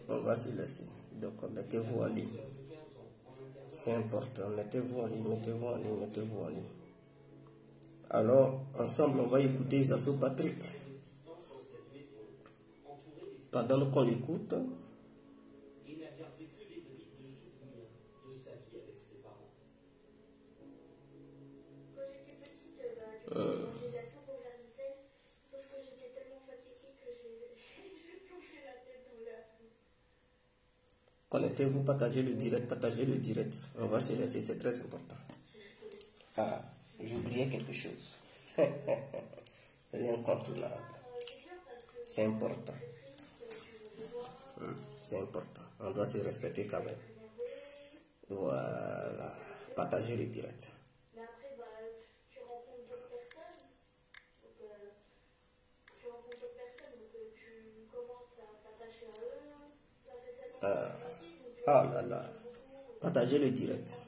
On va se laisser. Donc, mettez-vous en ligne. C'est important. Mettez-vous en ligne, mettez-vous en ligne, mettez-vous en ligne. Alors, ensemble, on va écouter Zasso Patrick. Pendant qu'on l'écoute, connectez-vous, partagez le direct, partagez le direct. On va se laisser, c'est très important. Ah, j'oubliais quelque chose. L'incontournable. C'est important. C'est important. On doit se respecter quand même. Voilà. Partagez le direct. Ah là là. Partagez le direct.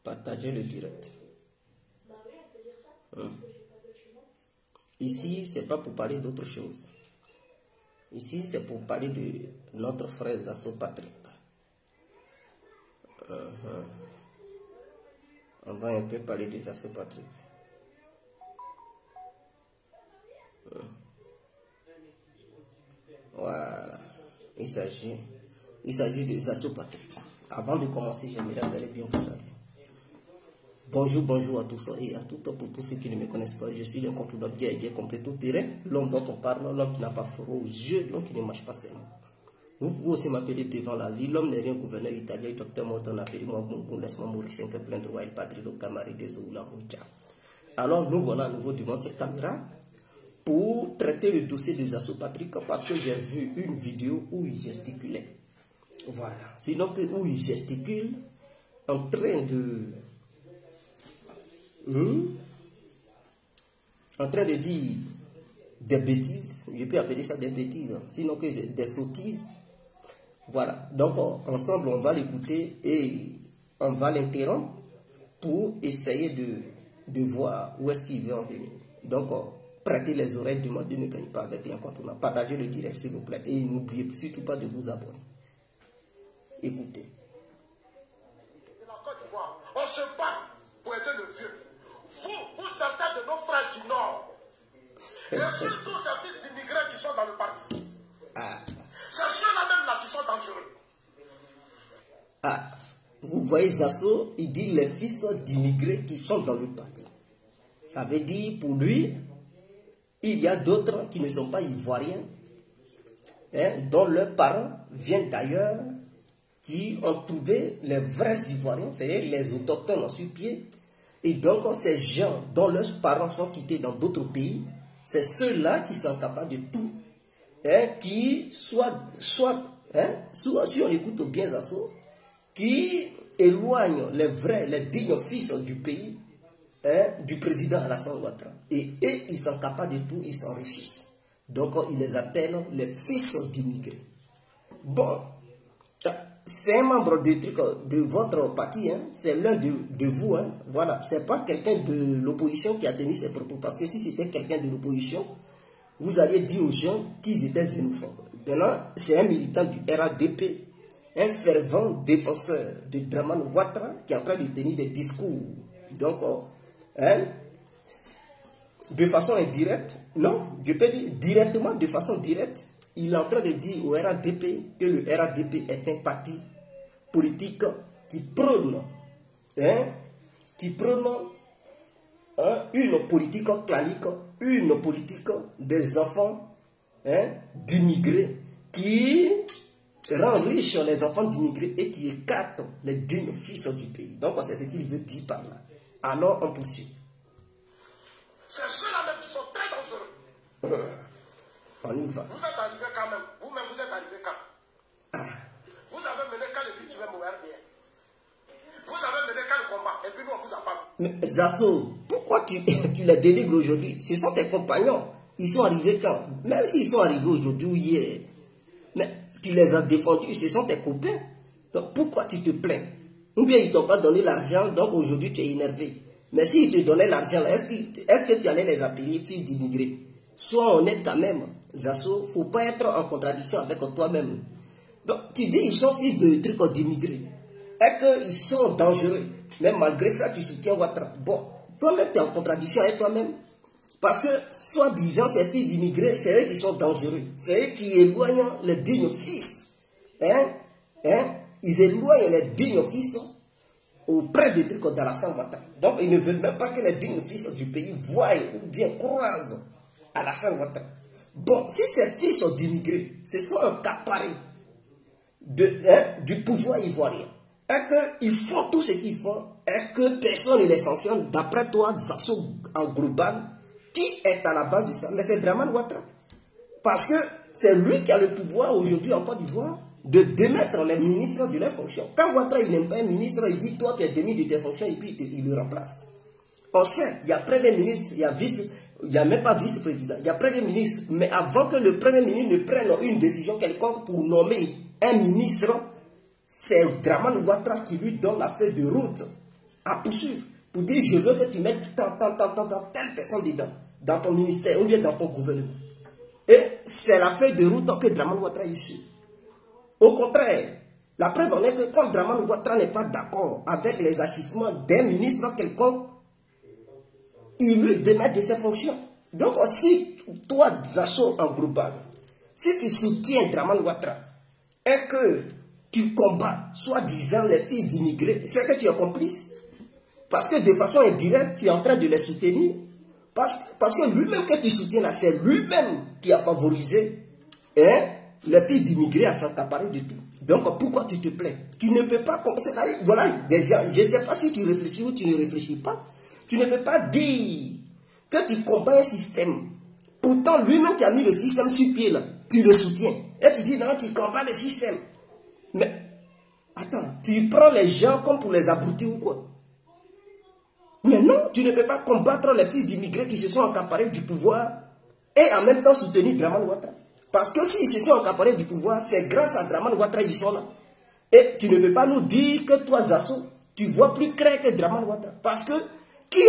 Partagez le direct. Ici, c'est pas pour parler d'autre chose. Ici, c'est pour parler de notre frère Zasso Patrick. On va un peu parler de Zasso Patrick. Voilà. Il s'agit de Zasso Patrick. Avant de commencer, j'aimerais aller bien vous saluer. Bonjour, bonjour à tous et à toutes. Pour tous ceux qui ne me connaissent pas, je suis l'incontournable guerrier complet tout terrain, l'homme dont on parle, l'homme qui n'a pas froid aux yeux, l'homme qui ne marche pas seulement. Vous pouvez aussi m'appeler devant la vie, l'homme n'est rien gouverneur italien, docteur Morton, appelez-moi Bonbon, laisse-moi mourir 5 plein droit, il padrino camari des Oula Mouja. Alors nous voilà à nouveau devant cette caméra pour traiter le dossier de Zasso Patrick parce que j'ai vu une vidéo où il gesticulait. Voilà. Sinon que où il gesticule en train de dire des bêtises, je peux appeler ça des bêtises, sinon que des sottises. Voilà, donc ensemble on va l'écouter et on va l'interrompre pour essayer de voir où est-ce qu'il veut en venir. Donc prêtez les oreilles, demandez, ne gagnez pas avec l'incontournable. Partagez le direct s'il vous plaît et n'oubliez surtout pas de vous abonner. Écoutez. On se bat pour aider le vieux. Vous sortez de nos frères du Nord. Et surtout ces fils d'immigrés qui sont dans le parti. C'est ceux-là même là qui sont dangereux. Vous voyez Zasso, il dit les fils d'immigrés qui sont dans le parti. Ça veut dire pour lui, il y a d'autres qui ne sont pas ivoiriens, dont leurs parents viennent d'ailleurs, qui ont trouvé les vrais Ivoiriens, c'est-à-dire les autochtones sur pied. Et donc, ces gens dont leurs parents sont quittés dans d'autres pays, c'est ceux-là qui sont capables de tout, qui soit si on écoute bien Zasso, qui éloignent les vrais, les dignes fils du pays, du président Alassane Ouattara. Et eux, ils sont capables de tout, ils s'enrichissent. Donc, ils les appellent les fils d'immigrés. Bon, c'est un membre de votre parti, c'est l'un de vous, voilà, c'est pas quelqu'un de l'opposition qui a tenu ses propos, parce que si c'était quelqu'un de l'opposition, vous alliez dire aux gens qu'ils étaient xénophobes. Maintenant, c'est un militant du RADP, un fervent défenseur de Dramane Ouattara qui est en train de tenir des discours, donc, de façon indirecte, non, je peux dire directement, de façon directe, il est en train de dire au RADP que le RADP est un parti politique qui prône, une politique clanique, une politique des enfants d'immigrés, qui rend riches les enfants d'immigrés et qui écarte les dignes fils du pays. Donc c'est ce qu'il veut dire par là. Alors on poursuit. C'est ceux-là même qui sont très dangereux. On y va. Vous êtes arrivé quand même. Vous-même, vous êtes arrivé quand? Vous avez mené quand le but, tu vas mourir bien. Vous avez mené quand le combat. Et puis nous, on vous a pas vu. Mais Zasso, pourquoi tu les dénigres aujourd'hui? Ce sont tes compagnons. Ils sont arrivés quand? Même s'ils sont arrivés aujourd'hui ou hier. Mais tu les as défendus. Ce sont tes copains. Donc pourquoi tu te plains? Ou bien ils ne t'ont pas donné l'argent, donc aujourd'hui tu es énervé. Mais s'ils te donnaient l'argent, est-ce que tu allais les appeler fils d'immigrés? Sois honnête quand même. Zasso, il ne faut pas être en contradiction avec toi-même. Donc, tu dis ils sont fils de trucs d'immigrés. Et qu'ils sont dangereux. Mais malgré ça, tu soutiens Ouattara. Bon, toi-même, tu es en contradiction avec toi-même. Parce que, soi-disant, ces fils d'immigrés, c'est eux qui sont dangereux. C'est eux qui éloignent les dignes fils. Ils éloignent les dignes fils auprès des trucs d'Alassane Ouattara. Donc, ils ne veulent même pas que les dignes fils du pays voient ou bien croisent Alassane Ouattara. Bon, si ces fils sont d'immigrés, ce sont accaparés du pouvoir ivoirien, et qu'ils font tout ce qu'ils font, et que personne ne les sanctionne, d'après toi, Zasso en global, qui est à la base de ça? Mais c'est Dramane Ouattara. Parce que c'est lui qui a le pouvoir aujourd'hui en Côte d'Ivoire de démettre les ministres de leurs fonctions. Quand Ouattara il n'aime pas un ministre, il dit toi tu es démis de tes fonctions et puis il le remplace. On sait, il y a premier ministre, il n'y a même pas vice-président, il y a premier ministre. Mais avant que le premier ministre ne prenne une décision quelconque pour nommer un ministre, c'est Dramane Ouattara qui lui donne la feuille de route à poursuivre. Pour dire, je veux que tu mettes telle personne dedans, dans ton ministère ou bien dans ton gouvernement. Et c'est la feuille de route que Dramane Ouattara est suit. Au contraire, la preuve en est que quand Dramane Ouattara n'est pas d'accord avec les agissements d'un ministre quelconque, il lui démet de ses fonctions. Donc, si toi, Zasso en global, si tu soutiens Dramane Ouattara et que tu combats, soi-disant, les fils d'immigrés, c'est que tu es complice. Parce que de façon indirecte, tu es en train de les soutenir. Parce que lui-même que tu soutiens là, c'est lui-même qui a favorisé les fils d'immigrés à s'accaparer de tout. Donc pourquoi tu te plains? Tu ne peux pas... Voilà, déjà, je ne sais pas si tu réfléchis ou tu ne réfléchis pas. Tu ne peux pas dire que tu combats un système. Pourtant, lui-même qui a mis le système sur pied là, tu le soutiens. Et tu dis non, tu combats le système. Mais, attends, tu prends les gens comme pour les abrutis ou quoi? Mais non, tu ne peux pas combattre les fils d'immigrés qui se sont accaparés du pouvoir et en même temps soutenir Dramane Ouattara. Parce que s'ils se sont accaparés du pouvoir, c'est grâce à Dramane Ouattara qu'ils sont là. Et tu ne peux pas nous dire que toi, Zasso, tu vois plus clair que Dramane Ouattara. Parce que qui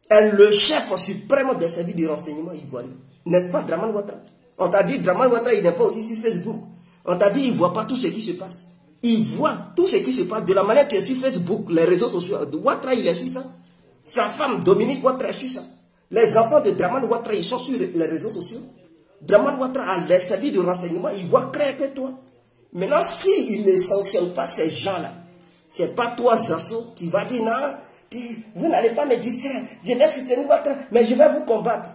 est le chef suprême des services de renseignement ivoirien? N'est-ce pas Dramane Ouattara? On t'a dit Dramane Ouattara, il n'est pas aussi sur Facebook. On t'a dit, il ne voit pas tout ce qui se passe. Il voit tout ce qui se passe. De la manière que tu es sur Facebook, les réseaux sociaux, Ouattara, il est sur ça. Sa femme, Dominique Ouattara, est sur ça. Les enfants de Dramane Ouattara, ils sont sur les réseaux sociaux. Dramane Ouattara a les services de renseignement, il voit clair que toi. Maintenant, s'il ne sanctionne pas ces gens-là, ce n'est pas toi, Zasso, qui va dire, non, vous n'allez pas me distraire, je vais soutenir Ouattara, mais je vais vous combattre.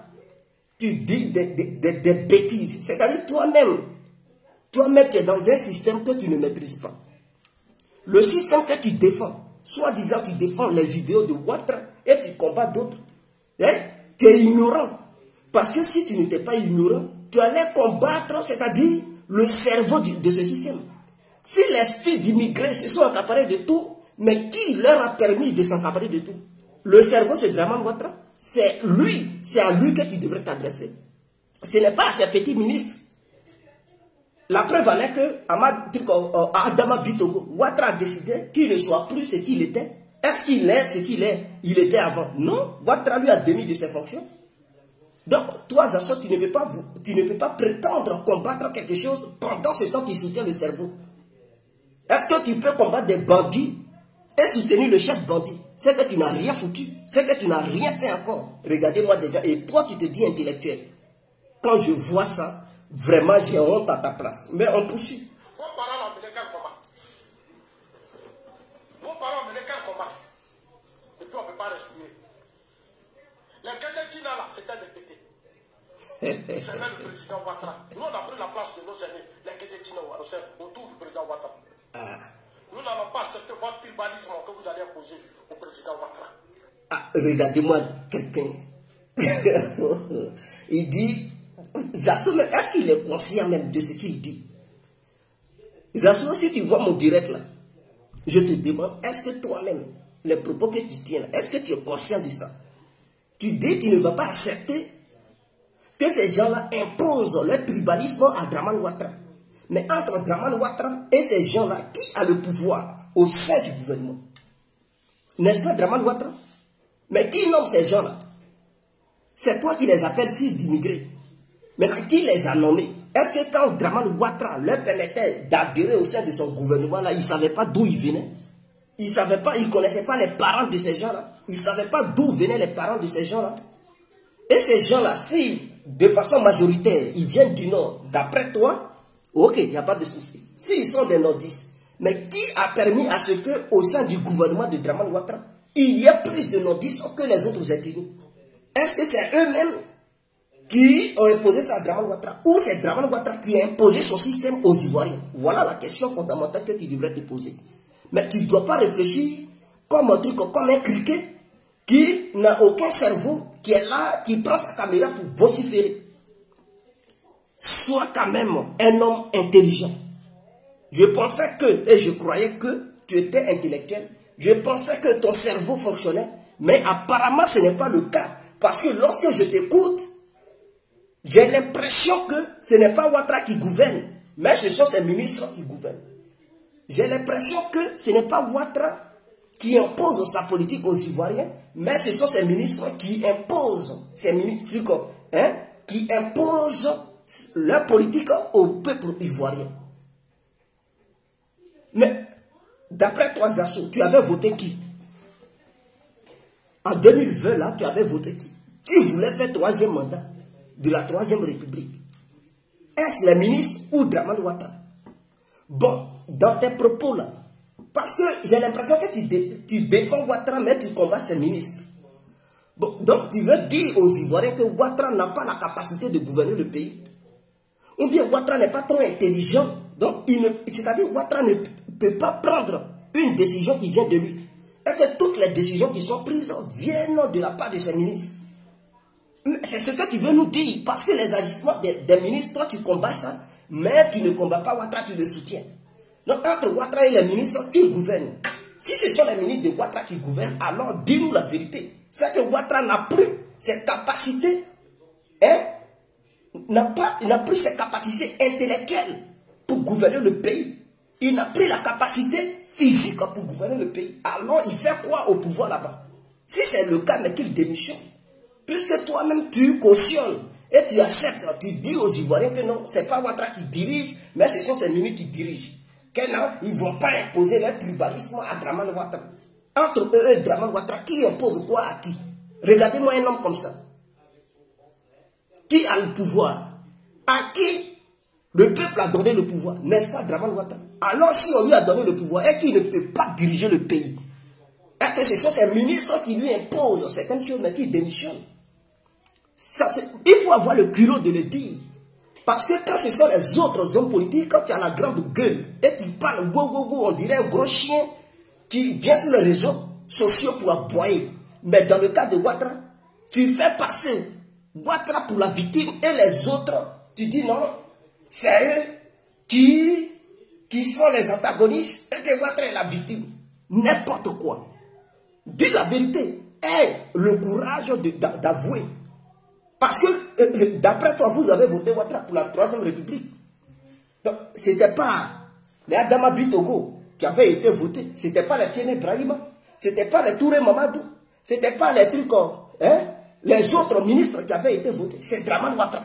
Tu dis des bêtises. C'est-à-dire toi-même, tu es dans un système que tu ne maîtrises pas. Le système que tu défends, soi-disant tu défends les idéaux de Ouattara et tu combats d'autres. Tu es ignorant. Parce que si tu n'étais pas ignorant, tu allais combattre, c'est-à-dire le cerveau de ce système. Si les fils d'immigrés se sont accaparés de tout, mais qui leur a permis de s'accaparer de tout? Le cerveau, c'est Dramane Ouattara. C'est à lui que tu devrais t'adresser. Ce n'est pas à ces petits ministres. La preuve en est que Adama Bitogo, Ouattara a décidé qu'il ne soit plus ce qu'il était. Est-ce qu'il est ce qu'il est? Il était avant. Non, Ouattara lui a démis de ses fonctions. Donc, toi, Zasso, tu ne peux pas prétendre combattre quelque chose pendant ce temps qui soutient le cerveau. Est-ce que tu peux combattre des bandits et soutenir le chef bandit? C'est que tu n'as rien foutu. C'est que tu n'as rien fait encore. Regardez-moi déjà. Et toi, tu te dis intellectuel. Quand je vois ça, vraiment, j'ai honte à ta place. Mais on poursuit. Vos parents ont mené quel combat? Vos parents ont mené quel combat? Et puis on ne peut pas respirer. Les Kédékina là, c'était des pétés. C'est même le président Ouattara. Nous, on a pris la place de nos aînés, les Kédékina autour du président Ouattara. Nous n'allons pas accepter votre tribalisme que vous allez imposer au président Ouattara. Regardez-moi quelqu'un. Il dit, Zasso, est-ce qu'il est conscient même de ce qu'il dit? Zasso, si tu vois mon direct là, je te demande, est-ce que toi-même, les propos que tu tiens là, est-ce que tu es conscient de ça? Tu dis, tu ne vas pas accepter que ces gens-là imposent leur tribalisme à Dramane Ouattara. Mais entre Dramane Ouattara et ces gens-là, qui a le pouvoir au sein du gouvernement? N'est-ce pas Dramane Ouattara? Mais qui nomme ces gens-là? C'est toi qui les appelles fils d'immigrés. Maintenant, qui les a nommés? Est-ce que quand Dramane Ouattara leur permettait d'adhérer au sein de son gouvernement, là, ils ne savaient pas d'où ils venaient? Ils ne savaient pas, ils ne connaissaient pas les parents de ces gens-là. Ils ne savaient pas d'où venaient les parents de ces gens-là. Et ces gens-là, si de façon majoritaire, ils viennent du Nord, d'après toi, ok, il n'y a pas de souci. S'ils sont des nordistes, mais qui a permis à ce qu'au sein du gouvernement de Dramane Ouattara, il y ait plus de nordistes que les autres ethnies? Est-ce que c'est eux-mêmes qui ont imposé ça à Dramane Ouattara, ou c'est Dramane Ouattara qui a imposé son système aux Ivoiriens? Voilà la question fondamentale que tu devrais te poser. Mais tu ne dois pas réfléchir comme un truc, comme un criquet qui n'a aucun cerveau, qui est là, qui prend sa caméra pour vociférer. Sois quand même un homme intelligent. Je pensais que, et je croyais que tu étais intellectuel, je pensais que ton cerveau fonctionnait, mais apparemment ce n'est pas le cas. Parce que lorsque je t'écoute, j'ai l'impression que ce n'est pas Ouattara qui gouverne, mais ce sont ses ministres qui gouvernent. J'ai l'impression que ce n'est pas Ouattara qui impose sa politique aux Ivoiriens, mais ce sont ses ministres qui imposent, ces ministres, hein, qui imposent leur politique au peuple ivoirien. Mais, d'après toi, Zasso, tu avais voté qui? En 2020, là, tu avais voté qui? Qui voulait faire troisième mandat de la Troisième République? Est-ce les ministres ou Dramane Ouattara? Bon, dans tes propos là, parce que j'ai l'impression que tu défends Ouattara, mais tu combats ses ministres. Bon, donc tu veux dire aux Ivoiriens que Ouattara n'a pas la capacité de gouverner le pays? Ou bien Ouattara n'est pas trop intelligent, donc c'est-à-dire Ouattara ne peut pas prendre une décision qui vient de lui. Et que toutes les décisions qui sont prises viennent de la part de ses ministres. C'est ce que tu veux nous dire, parce que les agissements des ministres, toi tu combats ça, mais tu ne combats pas Ouattara, tu le soutiens. Donc entre Ouattara et les ministres, qui gouvernent? Si ce sont les ministres de Ouattara qui gouvernent, alors dis-nous la vérité. C'est que Ouattara n'a plus cette capacité, hein, n'a plus ses capacités intellectuelles pour gouverner le pays. Il n'a plus la capacité physique pour gouverner le pays. Alors il fait quoi au pouvoir là-bas? Si c'est le cas, mais qu'il démissionne. Puisque toi-même tu cautionnes et tu acceptes, tu dis aux Ivoiriens que non, ce n'est pas Ouattara qui dirige, mais ce sont ces ministres qui dirigent. Que non, ils ne vont pas imposer leur tribalisme à Dramane Ouattara. Entre eux et Dramane Ouattara, qui impose quoi à qui? Regardez-moi un homme comme ça. Qui a le pouvoir? À qui le peuple a donné le pouvoir? N'est-ce pas Dramane Ouattara? Alors si on lui a donné le pouvoir et qu'il ne peut pas diriger le pays, et que ce sont ces ministres qui lui imposent certaines choses, mais qui démissionnent, il faut avoir le culot de le dire. Parce que quand ce sont les autres hommes politiques, quand tu as la grande gueule, et tu parles, on dirait un gros chien qui vient sur les réseaux sociaux pour aboyer. Mais dans le cas de Ouattara, tu fais passer Ouattara pour la victime et les autres, tu dis non, c'est eux qui sont les antagonistes et que Ouattara est la victime. N'importe quoi. Dis la vérité. Aie le courage d'avouer. Parce que, d'après toi, vous avez voté Ouattara pour la Troisième République. Donc, ce n'était pas les Adama Bitogo qui avaient été votés. Ce n'était pas les Tiene Brahima. Ce n'était pas les Touré Mamadou. Ce n'était pas les trucs, hein, les autres ministres qui avaient été votés. C'est Dramane Ouattara.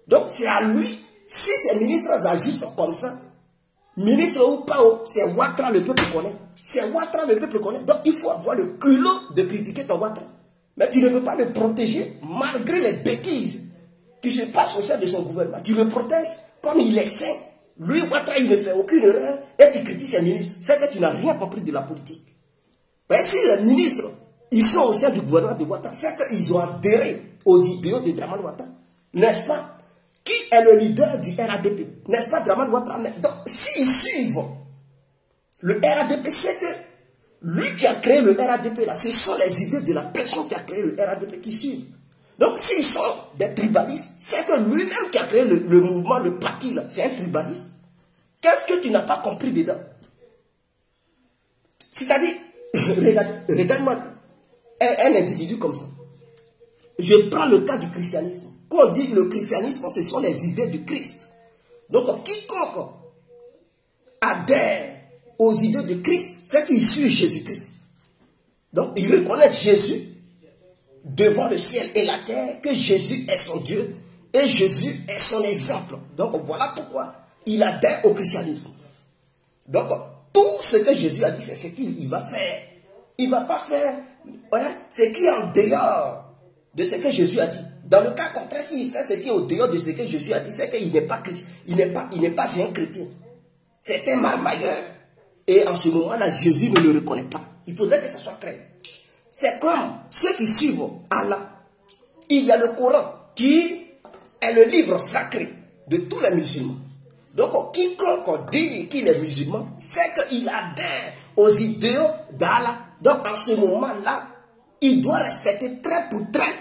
Donc, c'est à lui, si ces ministres agissent comme ça, ministre ou pas, c'est Ouattara le peuple connaît. C'est Ouattara le peuple connaît. Donc, il faut avoir le culot de critiquer ton Ouattara. Mais tu ne peux pas le protéger malgré les bêtises qui se passent au sein de son gouvernement. Tu le protèges comme il est sain. Lui, Ouattara, il ne fait aucune erreur et tu critiques ses ministres. C'est que tu n'as rien compris de la politique. Mais si les ministres, ils sont au sein du gouvernement de Ouattara, c'est qu'ils ont adhéré aux idéaux de Dramane Ouattara. N'est-ce pas? Qui est le leader du RADP? N'est-ce pas Dramane Ouattara? Donc, s'ils suivent le RADP, c'est que lui qui a créé le RADP, là, ce sont les idées de la personne qui a créé le RADP qui suivent. Donc, s'ils sont des tribalistes, c'est que lui-même qui a créé le mouvement, le parti, là, c'est un tribaliste. Qu'est-ce que tu n'as pas compris dedans? C'est-à-dire, regarde-moi un individu comme ça. Je prends le cas du christianisme. Quand on dit le christianisme, ce sont les idées du Christ. Donc, quiconque adhère aux idées de Christ, c'est qu'il suit Jésus-Christ. Donc, il reconnaît Jésus devant le ciel et la terre, que Jésus est son Dieu Et Jésus est son exemple. Donc voilà pourquoi il adhère au christianisme. Donc tout ce que Jésus a dit, c'est ce qu'il va faire. Il ne va pas faire ce qui est en dehors de ce que Jésus a dit. Dans le cas contraire, s'il fait ce qui est au dehors de ce que Jésus a dit, c'est qu'il n'est pas chrétien. Il n'est pas un chrétien. C'est un marmailleur. Et en ce moment-là, Jésus ne le reconnaît pas. Il faudrait que ça soit clair. C'est comme ceux qui suivent Allah. Il y a le Coran qui est le livre sacré de tous les musulmans. Donc, quiconque dit qu'il est musulman, c'est qu'il adhère aux idéaux d'Allah. Donc, en ce moment-là, il doit respecter trait pour trait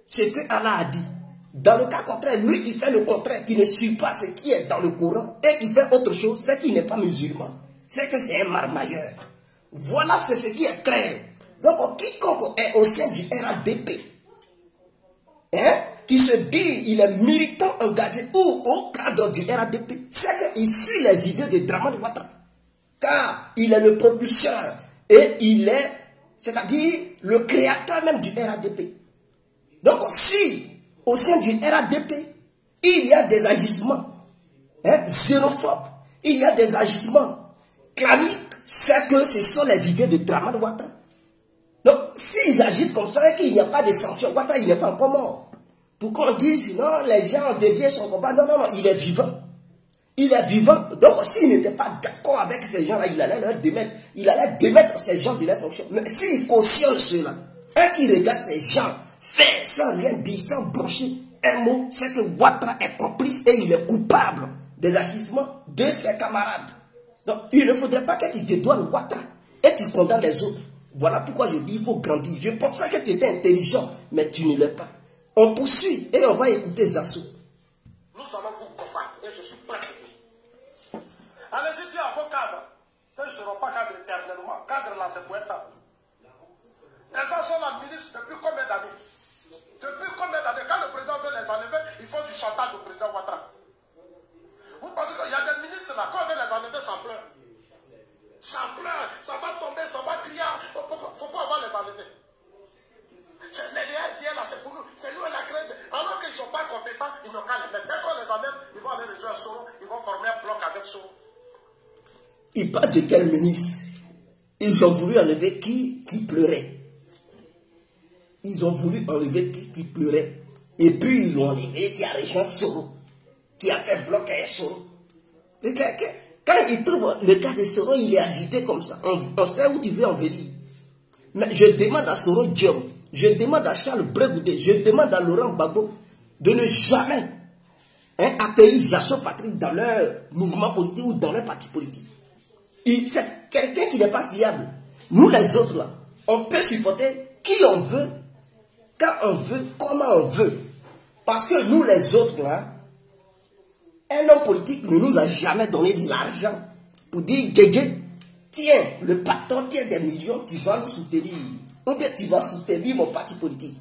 ce que Allah a dit. Dans le cas contraire, lui qui fait le contraire, qui ne suit pas ce qui est dans le Coran et qui fait autre chose, c'est qu'il n'est pas musulman. C'est que c'est un marmailleur. Voilà, c'est ce qui est clair. Donc, quiconque est au sein du RADP, qui se dit il est militant engagé ou au cadre du RADP, c'est qu'il suit les idées de Dramane Ouattara. Car il est le propulseur et il est, c'est-à-dire le créateur même du RADP. Donc si au sein du RADP, il y a des agissements xénophobes, il y a des agissements claniques, c'est que ce sont les idées de Dramane Ouattara. Donc s'ils agissent comme ça et qu'il n'y a pas de sanction, Ouattara il n'est pas encore mort. Pour qu'on dise, non, les gens ont dévié son combat. Non, non, non, il est vivant. Il est vivant. Donc, s'il n'était pas d'accord avec ces gens-là, il allait leur démettre. Il allait démettre ces gens de leur fonction. Mais s'il cautionne cela, et qu'il regarde ces gens faire sans rien dire, sans brocher un mot, c'est que Ouattara est complice et il est coupable des agissements de ses camarades. Donc, il ne faudrait pas qu'il te donne Ouattara et tu condamnes les autres. Voilà pourquoi je dis, il faut grandir. Je pensais que tu étais intelligent, mais tu ne l'es pas. On poursuit et on va écouter Zasso. Nous allons vous combattre et je suis prêt pour vous. Allez-y dire à vos cadres qu'ils ne seront pas cadres éternellement. Cadres là, c'est pour être. Les gens sont la ministre depuis combien d'années? Depuis combien d'années? Quand le président veut les enlever, ils font du chantage au président Ouattara. Vous pensez qu'il y a des ministres là, quand on veut les enlever, ça pleure. Ça pleure, ça va tomber, ça va crier. Il ne faut pas avoir les enlever. C'est les là, c'est pour nous. C'est nous la crête. Alors qu'ils ne sont pas compétents, ils n'ont qu'à les mettre. Dès qu'on les enlève, ils vont aller rejoindre Soro, ils vont former un bloc avec Soro. Ils parlent de quel ministre? Ils ont voulu enlever qui pleurait. Ils ont voulu enlever qui pleurait. Et puis ils l'ont enlevé qui a rejoint Soro, qui a fait bloc avec Soro. Quand ils trouvent le cas de Soro, il est agité comme ça. On sait où tu veux en venir. Mais je demande à Soro Diom, je demande à Charles Bregoudé, je demande à Laurent Gbagbo de ne jamais accueillir Zasso Patrick dans leur mouvement politique ou dans leur parti politique. C'est quelqu'un qui n'est pas fiable. Nous les autres là, on peut supporter qui on veut, quand on veut, comment on veut. Parce que nous les autres là, un homme politique ne nous a jamais donné de l'argent pour dire Guégué, tiens, le patron tient des millions, tu vas nous soutenir. Ou bien tu vas soutenir mon parti politique.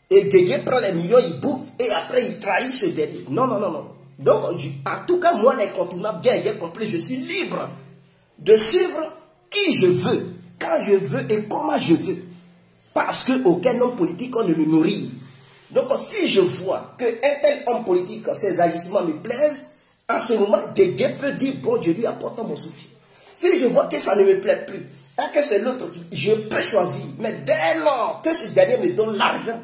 Et Guégué prend les millions, il bouffe et après il trahit ce dernier. Non, non, non, non. Donc, en tout cas, moi, l'incontournable, bien complet, je suis libre de suivre qui je veux, quand je veux et comment je veux. Parce qu'aucun homme politique, on ne le nourrit. Donc, si je vois qu'un tel homme politique, ses agissements me plaisent, en ce moment, Guégué peut dire, bon, je lui apporte mon soutien. Si je vois que ça ne me plaît plus, et que c'est l'autre, je peux choisir. Mais dès lors que ce dernier me donne l'argent,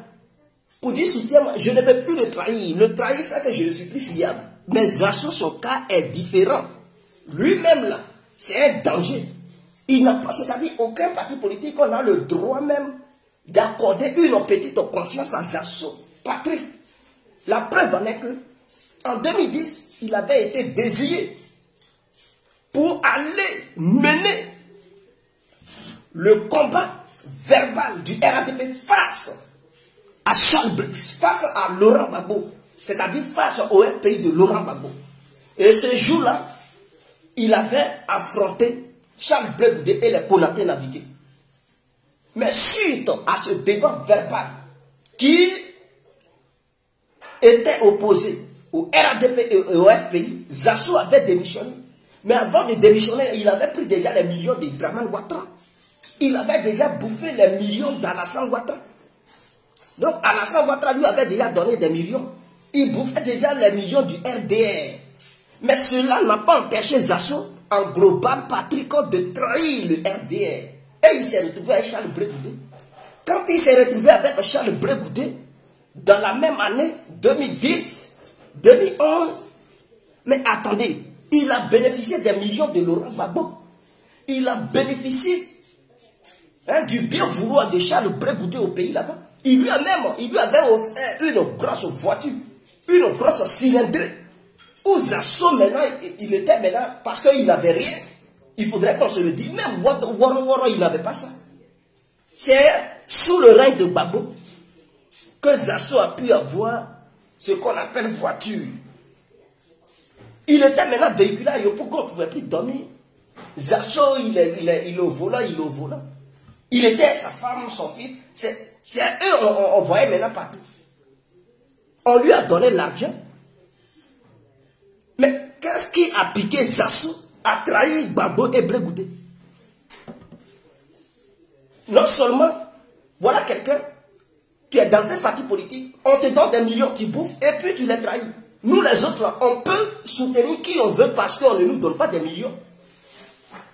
pour dire soutien, je ne peux plus le trahir. Le trahir, c'est que je ne suis plus fiable. Mais Zasso, son cas est différent. Lui-même, là, c'est un danger. Il n'a pas, c'est-à-dire, aucun parti politique, on a le droit même d'accorder une petite confiance à Zasso. Patrick, la preuve en est que, en 2010, il avait été désigné pour aller mener le combat verbal du RADP face à Charles Brice, face à Laurent Gbagbo, c'est-à-dire face au RPI de Laurent Gbagbo. Et ce jour-là, il avait affronté Charles Bregoudé et les Konaté navigués. Mais suite à ce débat verbal qui était opposé au RADP et au RPI, Zasso avait démissionné. Mais avant de démissionner, il avait pris déjà les millions de Dramane Ouattara. Il avait déjà bouffé les millions d'Alassane Ouattara. Donc Alassane Ouattara lui avait déjà donné des millions. Il bouffait déjà les millions du RDR. Mais cela n'a pas empêché Zasso, en global patriote, de trahir le RDR. Et il s'est retrouvé avec Charles Blé Goudé. Quand il s'est retrouvé avec Charles Blé Goudé, dans la même année, 2010, 2011, mais attendez, il a bénéficié des millions de Laurent Gbagbo. Il a bénéficié du bien vouloir de Charles Blé Goudé au pays là-bas. Il lui avait offert une grosse voiture, une grosse cylindrée. Où Zasso maintenant, il était maintenant, parce qu'il n'avait rien. Il faudrait qu'on se le dise. Même Waro, il n'avait pas ça. C'est sous le règne de Gbagbo que Zasso a pu avoir ce qu'on appelle voiture. Il était maintenant véhiculé à Yopougon, on ne pouvait plus dormir. Zasso, il est au volant, Il était sa femme, son fils. C'est eux, on voyait maintenant partout. On lui a donné l'argent. Mais qu'est-ce qui a piqué Zasso à trahir Gbagbo et Blé Goudé? Non seulement, voilà quelqu'un, tu es dans un parti politique, on te donne des millions, tu bouffes, et puis tu les trahis. Nous les autres, là, on peut soutenir qui on veut parce qu'on ne nous donne pas des millions.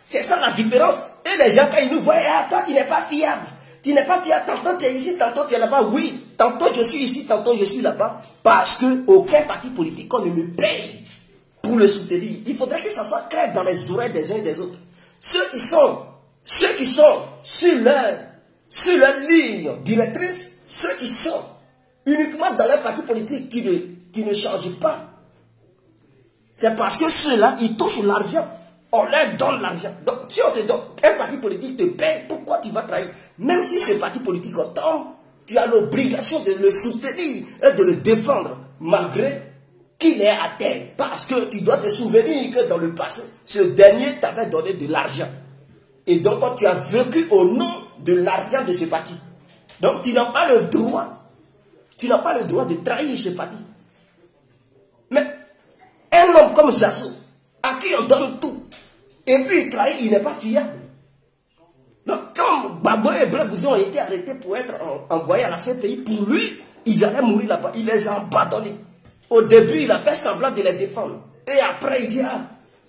C'est ça la différence. Et les gens, quand ils nous voient, ah, toi tu n'es pas fiable. Tu n'es pas fiable, tantôt tu es ici, tantôt tu es là-bas. Oui, tantôt je suis ici, tantôt je suis là-bas. Parce qu'aucun parti politique, on ne me paye pour le soutenir. Il faudrait que ça soit clair dans les oreilles des uns et des autres. Ceux qui sont sur leur ligne directrice, ceux qui sont uniquement dans leur parti politique qui ne changent pas, c'est parce que ceux-là, ils touchent l'argent. On leur donne l'argent. Donc, si on te donne, un parti politique te paye, pourquoi tu vas trahir? Même si ce parti politique tombe, tu as l'obligation de le soutenir et de le défendre, malgré qu'il est à terre. Parce que tu dois te souvenir que dans le passé, ce dernier t'avait donné de l'argent. Et donc, tu as vécu au nom de l'argent de ce parti. Donc, tu n'as pas le droit. Tu n'as pas le droit de trahir ce parti. Mais un homme comme Zasso, à qui on donne tout, et puis il trahit, il n'est pas fiable. Donc, quand Gbagbo et Blé Goudé ont été arrêtés pour être envoyés à la CPI, pour lui, ils allaient mourir là-bas. Il les a abandonnés. Au début, il a fait semblant de les défendre. Et après, il dit, ah,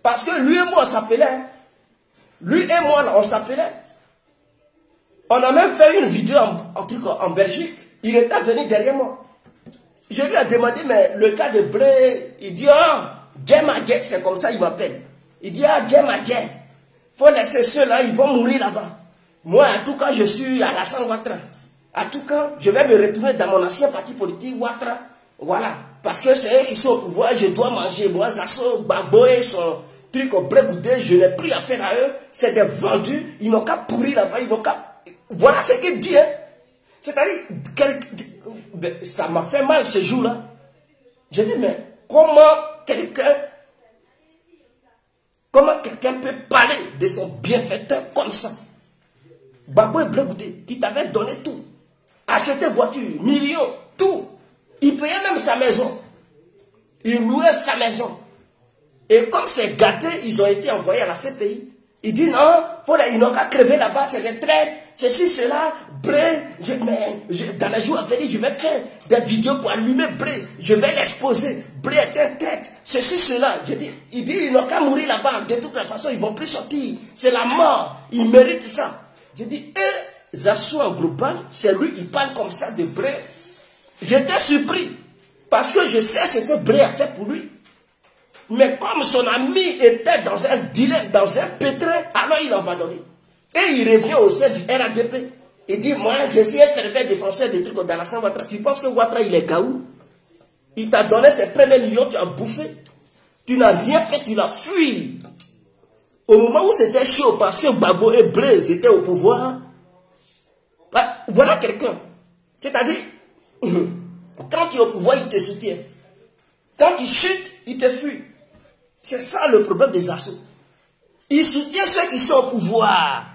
parce que lui et moi, on s'appelait. Lui et moi, on s'appelait. On a même fait une vidéo en Belgique. Il était venu derrière moi. Je lui ai demandé, mais le cas de Blé, il dit, ah, Djemagé, c'est comme ça il m'appelle. Il dit, ah, Djemagé, il faut laisser ceux-là, ils vont mourir là-bas. Moi, en tout cas, je suis à Alassane Ouattara. En tout cas, je vais me retrouver dans mon ancien parti politique, Ouattara. Voilà. Parce que c'est eux qui sont au pouvoir, je dois manger. Moi, Zasso, Gbagbo et son truc au Blé Goudé, je n'ai plus affaire à eux. C'est des vendus, ils n'ont qu'à pourrir là-bas, ils n'ont qu'à... Voilà ce qu'il dit, hein. C'est-à-dire, ça m'a fait mal ce jour-là. Je dis, mais comment quelqu'un peut parler de son bienfaiteur comme ça? Gbagbo et Blé Goudé, qui t'avait donné tout. Acheter voiture, millions, tout. Il payait même sa maison. Il louait sa maison. Et comme c'est gâté, ils ont été envoyés à la CPI. Il dit non, ils n'ont qu'à crever là-bas, c'est des traites, ceci, cela, Blé, dans les jours à venir, je vais faire des vidéos pour allumer Blé, je vais l'exposer, Blé est un tête, ceci, cela. Il dit, ils n'ont qu'à mourir là-bas, de toute façon, ils ne vont plus sortir, c'est la mort, ils méritent ça. Je dis, et Zasso en global, c'est lui qui parle comme ça de Blé. J'étais surpris, parce que je sais ce que Blé a fait pour lui. Mais comme son ami était dans un dilemme, dans un pétrin, alors il l'a abandonné. Et il revient au sein du RADP. Il dit, moi, je suis un fervent défenseur des trucs dans la Ouattara. Tu penses que Ouattara, il est gaou? Il t'a donné ses premiers millions, tu as bouffé. Tu n'as rien fait, tu l'as fui. Au moment où c'était chaud, parce que Gbagbo et Blé étaient au pouvoir, voilà quelqu'un. C'est-à-dire, quand tu es au pouvoir, il te soutient. Quand tu chutes, il te fuit. C'est ça le problème des Zasso. Il soutient ceux qui sont au pouvoir.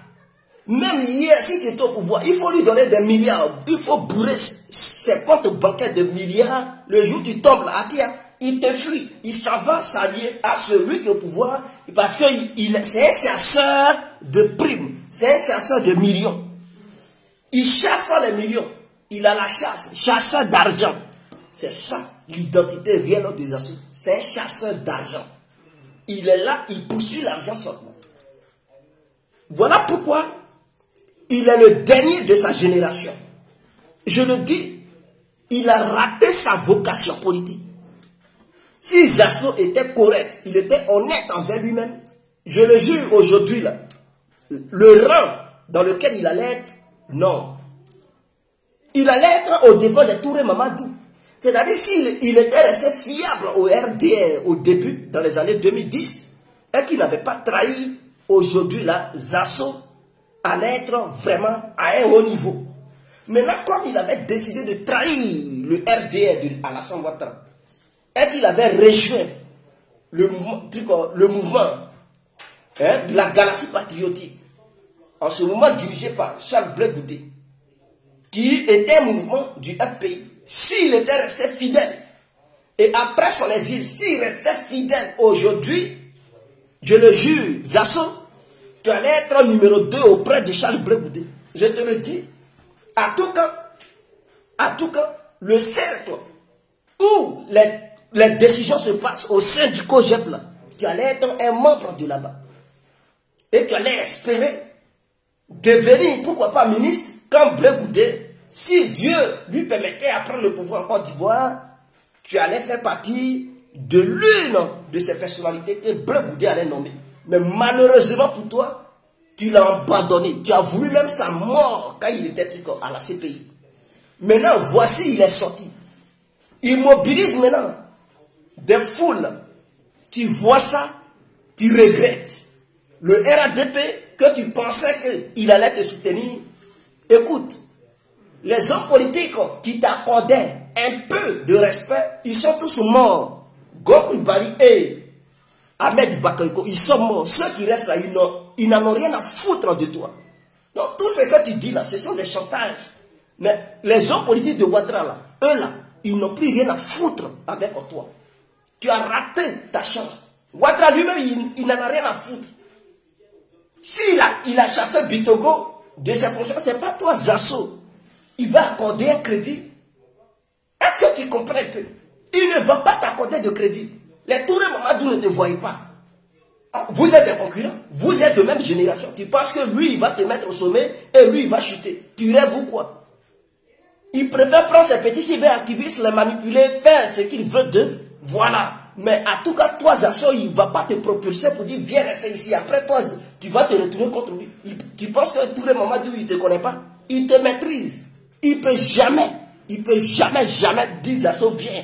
Même hier, si tu es au pouvoir, il faut lui donner des milliards. Il faut bourrer ses comptes bancaires de milliards. Le jour où tu tombes là, il te fuit. Il s'en va s'allier à celui qui est au pouvoir. Parce que c'est un chasseur de primes. C'est un chasseur de millions. Il chasse les millions. Il a la chasse. Chasseur d'argent. C'est ça. l'identité réelle des Zasso. C'est un chasseur d'argent. Il est là, il poursuit l'argent seulement. Voilà pourquoi il est le dernier de sa génération. Je le dis, il a raté sa vocation politique. Si Zasso était correct, il était honnête envers lui-même, je le jure aujourd'hui, là, le rang dans lequel il allait être, non. Il allait être au devant de Touré Mamadou. C'est-à-dire s'il était resté fiable au RDR au début, dans les années 2010, et qu'il n'avait pas trahi, aujourd'hui, là, Zasso allait être vraiment à un haut niveau. Maintenant, comme il avait décidé de trahir le RDR de Alassane Ouattara, et qu'il avait rejoint le mouvement de la galaxie patriotique, en ce moment dirigé par Charles Blé Goudé, qui était un mouvement du FPI, s'il était resté fidèle, et après son exil, s'il restait fidèle aujourd'hui, je le jure, Zasso, tu allais être numéro 2 auprès de Charles Blé Goudé. Je te le dis, à tout cas, le cercle où les décisions se passent au sein du COGEP, là, tu allais être un membre de là-bas. Et tu allais espérer devenir, pourquoi pas, ministre, quand Blé Goudé, si Dieu lui permettait de prendre le pouvoir en Côte d'Ivoire, tu allais faire partie de l'une de ces personnalités que Blé Goudé allait nommer. Mais malheureusement pour toi, tu l'as abandonné. Tu as voulu même sa mort quand il était à la CPI. Maintenant, voici, il est sorti. Il mobilise maintenant des foules. Tu vois ça, tu regrettes. Le RADP, que tu pensais qu'il allait te soutenir, écoute, les hommes politiques qui t'accordaient un peu de respect, ils sont tous morts. Gokou Bali et Ahmed Bakayoko, ils sont morts. Ceux qui restent là, ils n'en ont rien à foutre de toi. Donc tout ce que tu dis là, ce sont des chantages. Mais les hommes politiques de Ouattara là, eux là, ils n'ont plus rien à foutre avec toi. Tu as raté ta chance. Ouattara lui-même, il n'en a rien à foutre. S'il a chassé Bitogo de ses fonctions, ce n'est pas toi, Zasso. Il va accorder un crédit. Est-ce que tu comprends un peu? Il ne va pas t'accorder de crédit. Les Touré Mamadou ne te voient pas. Vous êtes des concurrents. Vous êtes de même génération. Tu penses que lui, il va te mettre au sommet et lui, il va chuter. Tu rêves ou quoi? Il préfère prendre ses petits cyberactivistes, les manipuler, faire ce qu'il veut d'eux. Voilà. Mais en tout cas, toi, Zasso, il ne va pas te propulser pour dire viens rester ici. Après toi, tu vas te retourner contre lui. Tu penses que Touré Mamadou, il ne te connaît pas? Il te maîtrise. Il ne peut jamais dire Zasso viens.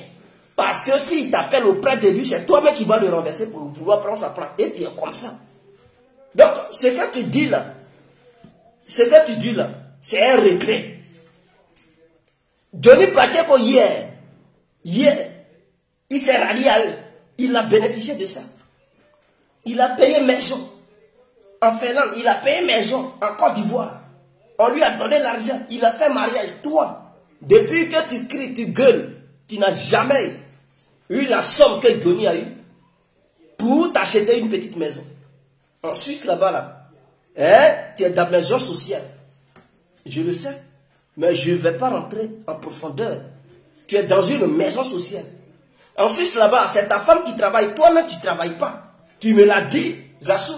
Parce que s'il t'appelle auprès de lui, c'est toi-même qui vas le renverser pour vouloir prendre sa place. Et c'est comme ça. Donc, ce que tu dis là, c'est un regret. Denis Pacheco hier, il s'est rallié à eux. Il a bénéficié de ça. Il a payé maison. En Finlande, il a payé maison. En Côte d'Ivoire. On lui a donné l'argent. Il a fait mariage. Toi, depuis que tu cries, tu gueules, tu n'as jamais eu la somme que Denis a eue pour t'acheter une petite maison. En Suisse, là-bas, là, tu es dans la maison sociale. Je le sais. Mais je ne vais pas rentrer en profondeur. Tu es dans une maison sociale. En Suisse, là-bas, c'est ta femme qui travaille. Toi-même, tu ne travailles pas. Tu me l'as dit, Zasso.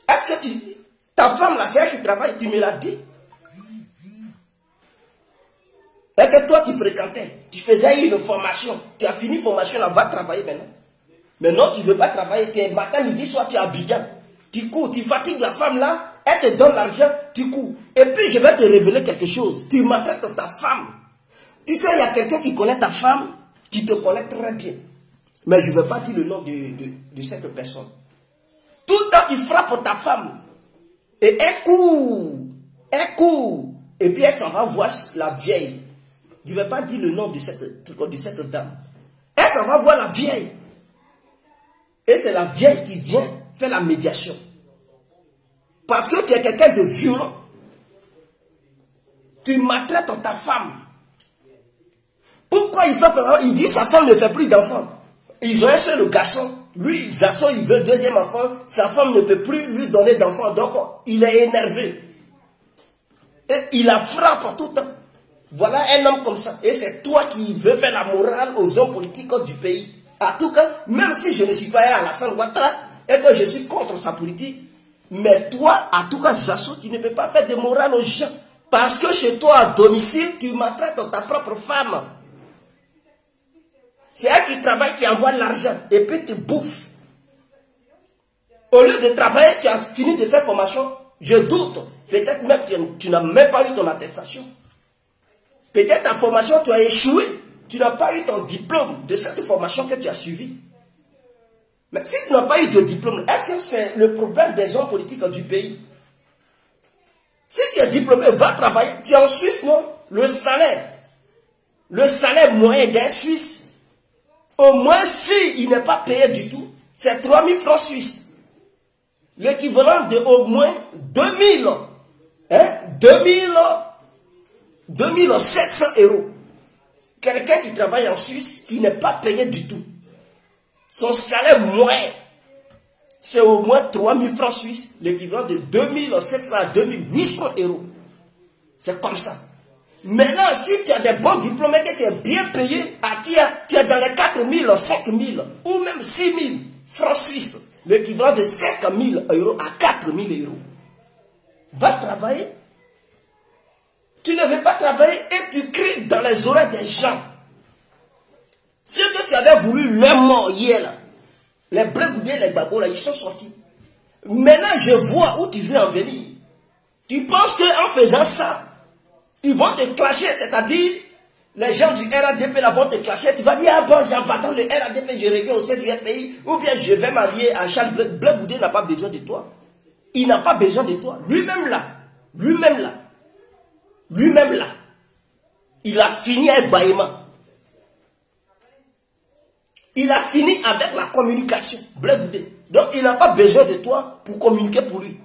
Est-ce que ta femme, là, c'est elle qui travaille? Tu me l'as dit. Et que toi, tu fréquentais. Tu faisais une formation. Tu as fini formation, là, va travailler maintenant. Mais non, tu ne veux pas travailler. Tu es matin, midi, soir, tu es à Abidjan. Tu cours, tu fatigues la femme, là. Elle te donne l'argent, tu cours. Et puis, je vais te révéler quelque chose. Tu maltraites ta femme. Tu sais, il y a quelqu'un qui connaît ta femme, qui te connaît très bien. Mais je ne vais pas dire le nom de cette personne. Tout le temps, tu frappes ta femme. Et elle court. Et puis, elle s'en va voir la vieille. Je ne vais pas dire le nom de cette dame. Elle s'en va voir la vieille. Et c'est la vieille qui vient faire la médiation. Parce que tu es quelqu'un de violent. Tu maltraites ta femme. Pourquoi il dit que sa femme ne fait plus d'enfants? Ils ont un seul garçon. Lui, Zasso, il veut deuxième enfant. Sa femme ne peut plus lui donner d'enfants. Donc, il est énervé. Et il la frappe tout le temps. Voilà un homme comme ça. Et c'est toi qui veux faire la morale aux hommes politiques du pays. En tout cas, même si je ne suis pas Alassane Ouattara et que je suis contre sa politique, mais toi, en tout cas, Zasso, tu ne peux pas faire de morale aux gens. Parce que chez toi, à domicile, tu maltraites ta propre femme. C'est elle qui travaille, qui envoie l'argent et puis tu bouffes. Au lieu de travailler, tu as fini de faire formation. Je doute. Peut-être même que tu n'as même pas eu ton attestation. Peut-être ta formation, tu as échoué. Tu n'as pas eu ton diplôme de cette formation que tu as suivie. Mais si tu n'as pas eu de diplôme, est-ce que c'est le problème des hommes politiques du pays? Si tu es diplômé, va travailler. Tu es en Suisse, non? Le salaire moyen d'un Suisse, au moins s'il n'est pas payé du tout, c'est 3 000 francs suisses. L'équivalent de au moins 2700 euros. Quelqu'un qui travaille en Suisse, qui n'est pas payé du tout. Son salaire moyen, c'est au moins 3 000 francs suisses, l'équivalent de 2700 à 2800 euros. C'est comme ça. Maintenant, si tu as des bons diplômes et que tu es bien payé, tu es dans les 4 000, 5 000 ou même 6 000 francs suisses, l'équivalent de 5 000 euros à 4 000 euros. Va travailler. Tu ne veux pas travailler et tu cries dans les oreilles des gens. Ceux que tu avais voulu leur mort hier, là, les Blegoudés, les Gbagbo, là, ils sont sortis. Maintenant, je vois où tu veux en venir. Tu penses qu'en faisant ça, ils vont te clasher, c'est-à-dire, les gens du RADP là vont te clasher. Tu vas dire, ah bon, j'en battant le RADP, je reviens au sein du pays, ou bien je vais m'allier à Charles Blegoudé n'a pas besoin de toi. Il n'a pas besoin de toi. Lui-même là, il a fini avec Baïma. Il a fini avec la communication. Donc il n'a pas besoin de toi pour communiquer pour lui.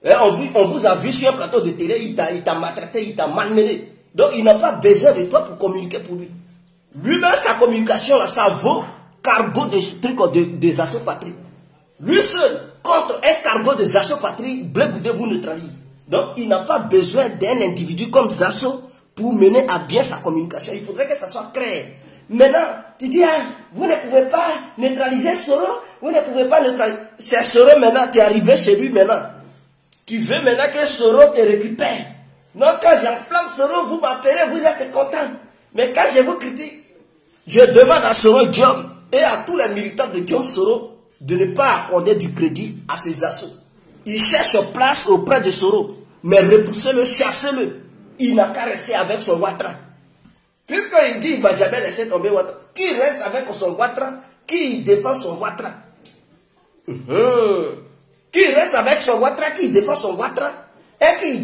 Et on vous a vu sur un plateau de télé, il t'a maltraité, il t'a malmené. Donc il n'a pas besoin de toi pour communiquer pour lui. Lui-même, sa communication, là, ça vaut cargo de trucs des Zasso Patrie. Lui seul, contre un cargo des Zasso Patrie, Blegoudé vous neutralise. Donc il n'a pas besoin d'un individu comme Zasso pour mener à bien sa communication. Il faudrait que ça soit clair. Maintenant, tu dis, ah, vous ne pouvez pas neutraliser Soro, vous ne pouvez pas neutraliser. C'est Soro maintenant, tu es arrivé chez lui maintenant. Tu veux maintenant que Soro te récupère. Non, quand j'enflamme Soro, vous m'appelez, vous êtes content. Mais quand je vous critique, je demande à Soro Diom et à tous les militants de Diom Soro de ne pas accorder du crédit à ces assauts. Ils cherchent place auprès de Soro, mais repoussez-le, chassez-le. Il n'a qu'à rester avec son Ouattara. Puisqu'il dit qu'il ne va jamais laisser tomber Ouattara, qui reste avec son Ouattara, qui défend son Ouattara. Qui reste avec son Ouattara, qui défend son Ouattara, et qu'il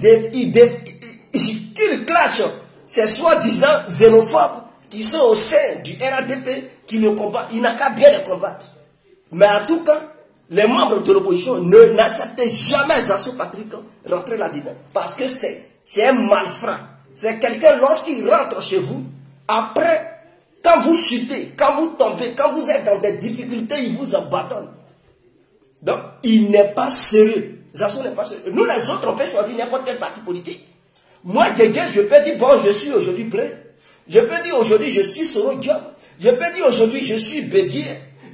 clash ces soi-disant xénophobes qui sont au sein du RADP, qui le combattent. Il n'a qu'à bien les combattre. Mais en tout cas, les membres de l'opposition n'acceptent jamais Zasso Patrick rentrer là-dedans. Parce que c'est un malfrat. C'est quelqu'un, lorsqu'il rentre chez vous, après, quand vous chutez, quand vous tombez, quand vous êtes dans des difficultés, il vous abandonne. Donc, il n'est pas sérieux. Zasso n'est pas sérieux. Nous, les autres, on peut choisir n'importe quel parti politique. Moi, je peux dire, bon, je suis aujourd'hui Blé. Je peux dire aujourd'hui, je suis Soro Diom. Je peux dire aujourd'hui, je suis Bédier.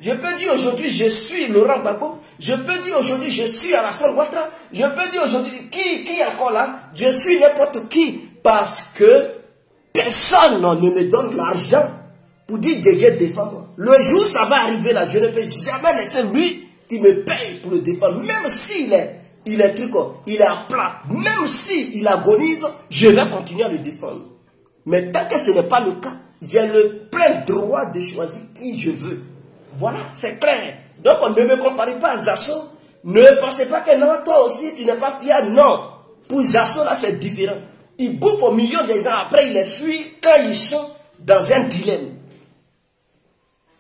Je peux dire aujourd'hui, je suis Laurent Gbagbo. Je peux dire aujourd'hui, je suis Alassane Ouattara. Je peux dire aujourd'hui, qui est encore là? Je suis n'importe qui. Parce que personne ne me donne l'argent pour dire Guégué défends-moi. Le jour ça va arriver là, je ne peux jamais laisser lui qui me paye pour le défendre. Même s'il il est à plat. Même s'il agonise, je vais continuer à le défendre. Mais tant que ce n'est pas le cas, j'ai le plein droit de choisir qui je veux. Voilà, c'est clair. Donc, on ne me compare pas à Zasso. Ne pensez pas que non, toi aussi, tu n'es pas fiable. Non. Pour Zasso, là, c'est différent. Il bouffe au milieu des gens. Après, il les fuit quand ils sont dans un dilemme.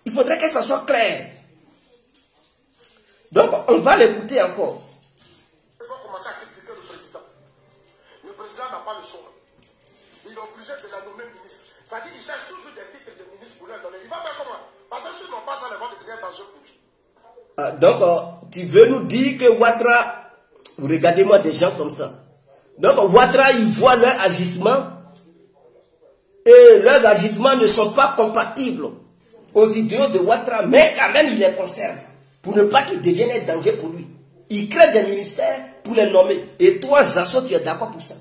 Il faudrait que ça soit clair. Donc, on va l'écouter encore. Il faut commencer à critiquer le président. Le président n'a pas le choix. Il est obligé de la nommer ministre. C'est-à-dire qu'il cherche toujours des titres de ministre pour leur donner. Il va faire comment? Parce que s'ils n'ont pas ça, les vont devenir dangereux pour lui. Donc, tu veux nous dire que Ouattara, regardez-moi des gens comme ça. Donc, Ouattara, il voit leur agissement. Et leurs agissements ne sont pas compatibles aux idéaux de Ouattara, mais quand même il les conserve pour ne pas qu'ils deviennent un danger pour lui. Il crée des ministères pour les nommer. Et toi, Zasso, tu es d'accord pour ça?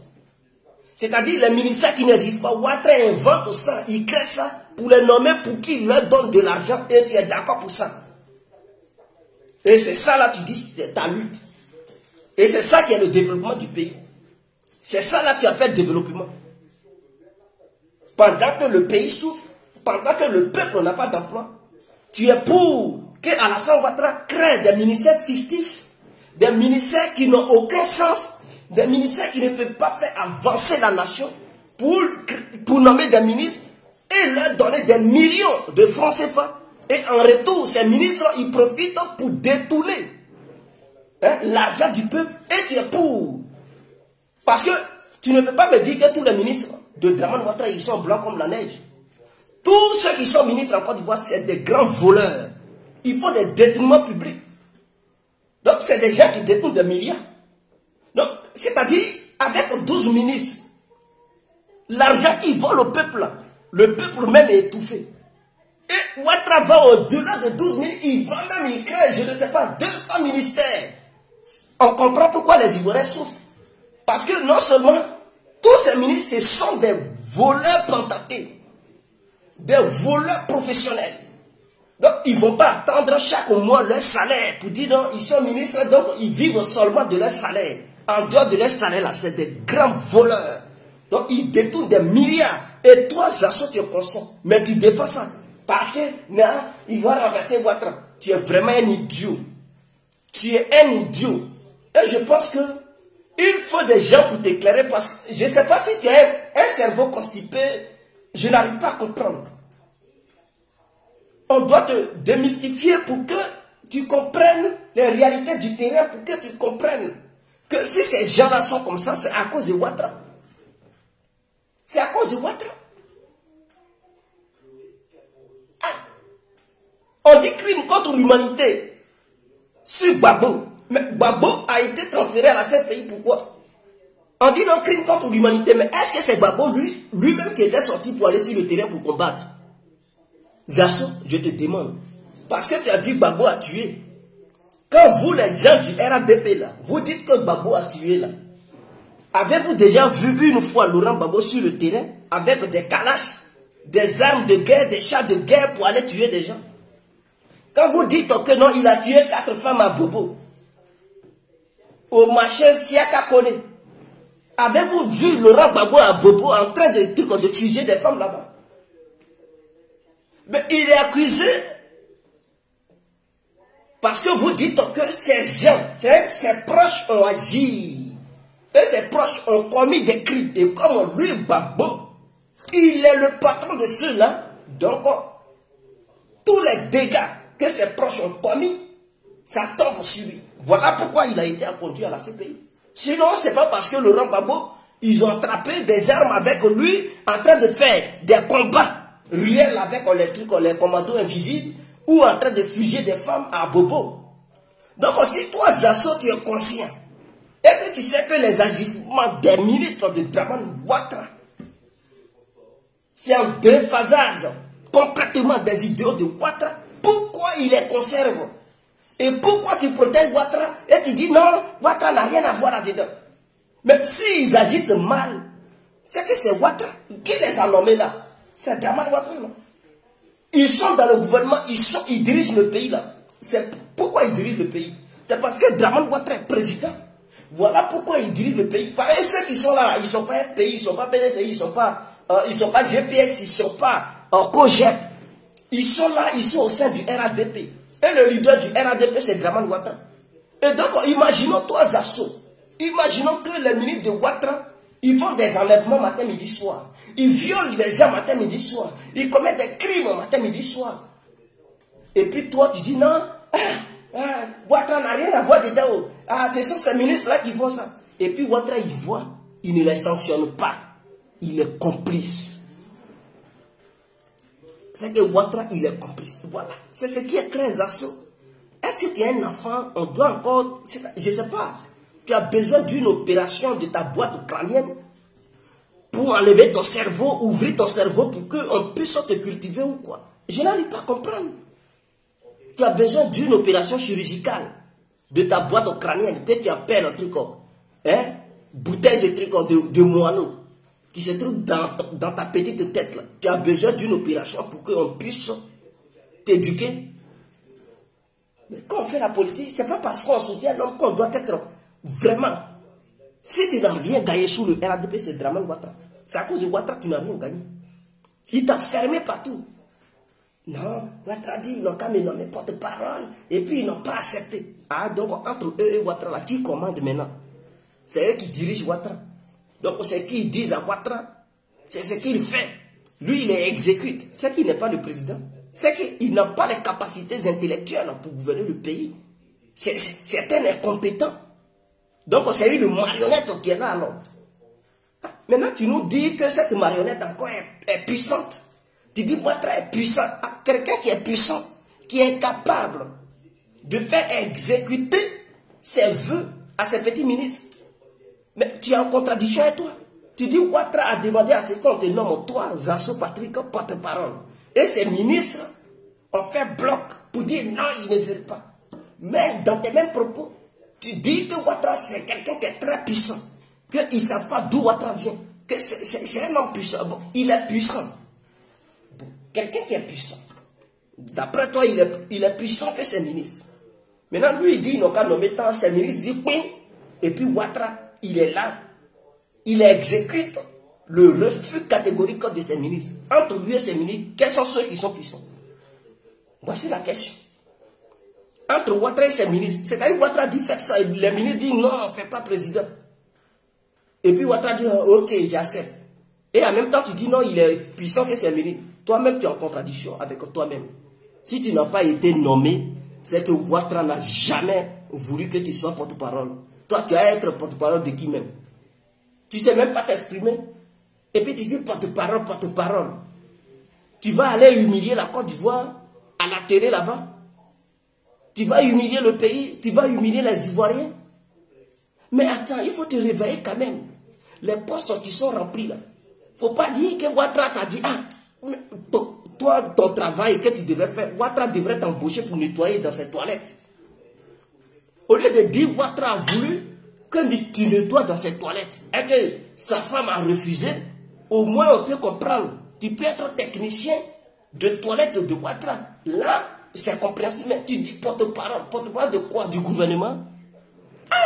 C'est-à-dire les ministères qui n'existent pas, Ouattara invente ça, il crée ça pour les nommer, pour qu'ils leur donnent de l'argent, et tu es d'accord pour ça. Et c'est ça là, tu dis, c'est ta lutte. Et c'est ça qui est le développement du pays. C'est ça là que tu appelles développement. Pendant que le pays souffre, pendant que le peuple n'a pas d'emploi, tu es pour que Alassane Ouattara crée des ministères fictifs, des ministères qui n'ont aucun sens, des ministères qui ne peuvent pas faire avancer la nation pour nommer des ministres et leur donner des millions de francs CFA. Et en retour, ces ministres, ils profitent pour détourner l'argent du peuple. Et tu es pour. Parce que tu ne peux pas me dire que tous les ministres de Dramane Ouattara, ils sont blancs comme la neige. Tous ceux qui sont ministres en Côte d'Ivoire, c'est des grands voleurs. Ils font des détournements publics. Donc, c'est des gens qui détournent des milliards. Donc, c'est-à-dire, avec 12 ministres, l'argent qu'ils volent au peuple, le peuple même est étouffé. Et Ouattara va au-delà de 12 000, il va même y créer, je ne sais pas, 200 ministères. On comprend pourquoi les Ivoiriens souffrent. Parce que non seulement, tous ces ministres, ce sont des voleurs pantapés, des voleurs professionnels. Donc, ils ne vont pas attendre chaque mois leur salaire pour dire non, ils sont ministres, donc ils vivent seulement de leur salaire. En dehors de leur salaire, là, c'est des grands voleurs. Donc, ils détournent des milliards. Et toi, Zasso, tu es conscient. Mais tu défends ça. Parce que, non, il va renverser Ouattara. Tu es vraiment un idiot. Tu es un idiot. Et je pense que il faut des gens pour t'éclairer. Parce que je ne sais pas si tu as un cerveau constipé. Je n'arrive pas à comprendre. On doit te démystifier pour que tu comprennes les réalités du terrain. Pour que tu comprennes que si ces gens-là sont comme ça, c'est à cause de Ouattara. C'est à cause de Ouattara. On dit crime contre l'humanité sur Gbagbo. Mais Gbagbo a été transféré à la CPI. Pourquoi? On dit non, crime contre l'humanité. Mais est-ce que c'est Gbagbo lui-même qui était sorti pour aller sur le terrain pour combattre? Zasso, je te demande. Parce que tu as dit Gbagbo a tué. Quand vous, les gens du RADP là, vous dites que Gbagbo a tué là. Avez-vous déjà vu une fois Laurent Gbagbo sur le terrain avec des calaches, des armes de guerre, des chars de guerre pour aller tuer des gens? Quand vous dites que non, il a tué 4 femmes à Bobo, au machin Siaka Kone, avez-vous vu Laurent Gbagbo à Bobo en train de fuser des femmes là-bas? Mais il est accusé parce que vous dites que ces gens, ses proches ont agi. Et ses proches ont commis des crimes. Et comme lui, Gbagbo, il est le patron de ceux-là, donc tous les dégâts que ses proches ont commis, ça tombe sur lui. Voilà pourquoi il a été conduit à la CPI. Sinon, ce n'est pas parce que Laurent Gbagbo, ils ont attrapé des armes avec lui, en train de faire des combats réels avec les commandos invisibles, ou en train de fuser des femmes à Bobo. Donc si toi, Zasso, tu es conscient, et que tu sais que les agissements des ministres de Dramane Ouattara, c'est un déphasage complètement des idéaux de Ouattara, pourquoi il les conserve? Et pourquoi tu protèges Ouattara et tu dis non, Ouattara n'a rien à voir là-dedans? Mais s'ils agissent mal, c'est que c'est Ouattara. Qui les a nommés là? C'est Dramane Ouattara, non? Ils sont dans le gouvernement, ils dirigent le pays là. C'est pourquoi ils dirigent le pays? C'est parce que Dramane Ouattara est président. Voilà pourquoi ils dirigent le pays. Pareil, ceux qui sont là, ils ne sont pas FPI, ils ne sont pas PDCI, ils ne sont pas GPS, ils ne sont pas COGEP. Ils sont là, ils sont au sein du RADP. Et le leader du RADP, c'est Dramane Ouattara. Et donc, imaginons toi, Zasso. Imaginons que les ministres de Ouattara, ils font des enlèvements matin, midi, soir. Ils violent les gens matin, midi, soir. Ils commettent des crimes matin, midi, soir. Et puis toi, tu dis non, Ouattara n'a rien à voir dedans. Ce sont ces ministres-là qui font ça. Et puis Ouattara, il voit, il ne les sanctionne pas. Il est complice. C'est que Ouattara, il est complice. Voilà. C'est ce qui est clair, Zasso. Est-ce que tu es un enfant? On doit encore... Je ne sais pas. Tu as besoin d'une opération de ta boîte crânienne pour enlever ton cerveau, ouvrir ton cerveau pour qu'on puisse te cultiver ou quoi? Je n'arrive pas à comprendre. Tu as besoin d'une opération chirurgicale de ta boîte crânienne que tu appelles un truc, bouteille de truc de moineau qui se trouve dans ta petite tête là. Tu as besoin d'une opération pour qu'on puisse t'éduquer. Mais quand on fait la politique, c'est pas parce qu'on soutient l'homme qu'on doit être vraiment. Si tu n'as rien gagné sous le RADP, c'est Dramane Ouattara. C'est à cause de Ouattara que tu n'as rien gagné. Il t'a fermé partout. Non, Ouattara dit, ils n'ont qu'à me nommer porte-parole. Et puis, ils n'ont pas accepté. Ah, donc, entre eux et Ouattara, là, qui commande maintenant? C'est eux qui dirigent Ouattara. Donc, c'est qu'ils disent à Ouattara. C'est ce qu'il fait. Lui, il les exécute. C'est qu'il n'est pas le président. C'est qu'il n'a pas les capacités intellectuelles pour gouverner le pays. C'est un incompétent. Donc, c'est une marionnette qui est là, alors. Maintenant, tu nous dis que cette marionnette encore est puissante. Tu dis, Ouattara est puissant. Quelqu'un qui est puissant, qui est capable de faire exécuter ses vœux à ses petits ministres. Mais tu es en contradiction avec toi. Tu dis, Ouattara a demandé à ce qu'on te nomme toi, Zasso Patrick, porte-parole. Et ses ministres ont fait bloc pour dire non, ils ne veulent pas. Mais dans tes mêmes propos, tu dis que Ouattara c'est quelqu'un qui est très puissant. Qu'ils ne savent pas d'où Ouattara vient. Que c'est un homme puissant. Bon, il est puissant. Bon, quelqu'un qui est puissant. D'après toi, il est puissant que ses ministres. Maintenant, lui, il dit, il n'a qu'à nommer tant. Ses ministres disent, oui. Et puis Ouattara, il est là. Il exécute le refus catégorique de ses ministres. Entre lui et ses ministres, quels sont ceux qui sont puissants? Voici la question. Entre Ouattara et ses ministres, c'est-à-dire Ouattara dit faites ça, et les ministres disent non, on ne fait pas président. Et puis Ouattara dit ok, j'accepte. Et en même temps, tu dis non, il est puissant que ses ministres. Toi-même, tu es en contradiction avec toi-même. Si tu n'as pas été nommé, c'est que Ouattara n'a jamais voulu que tu sois porte-parole. Toi, tu vas être porte-parole de qui même? Tu ne sais même pas t'exprimer. Et puis tu dis porte-parole, porte-parole. Tu vas aller humilier la Côte d'Ivoire à la télé là-bas. Tu vas humilier le pays, tu vas humilier les Ivoiriens. Mais attends, il faut te réveiller quand même. Les postes qui sont remplis là. Il ne faut pas dire que Ouattara t'a dit, ah, toi, ton travail que tu devrais faire, Ouattara devrait t'embaucher pour nettoyer dans ses toilettes. Au lieu de dire Ouattara a voulu que tu nettoies dans ses toilettes et que sa femme a refusé, au moins on peut comprendre. Tu peux être technicien de toilette de Ouattara. Là, c'est compréhensible. Mais tu dis porte-parole. Porte-parole de quoi? Du gouvernement? Ah!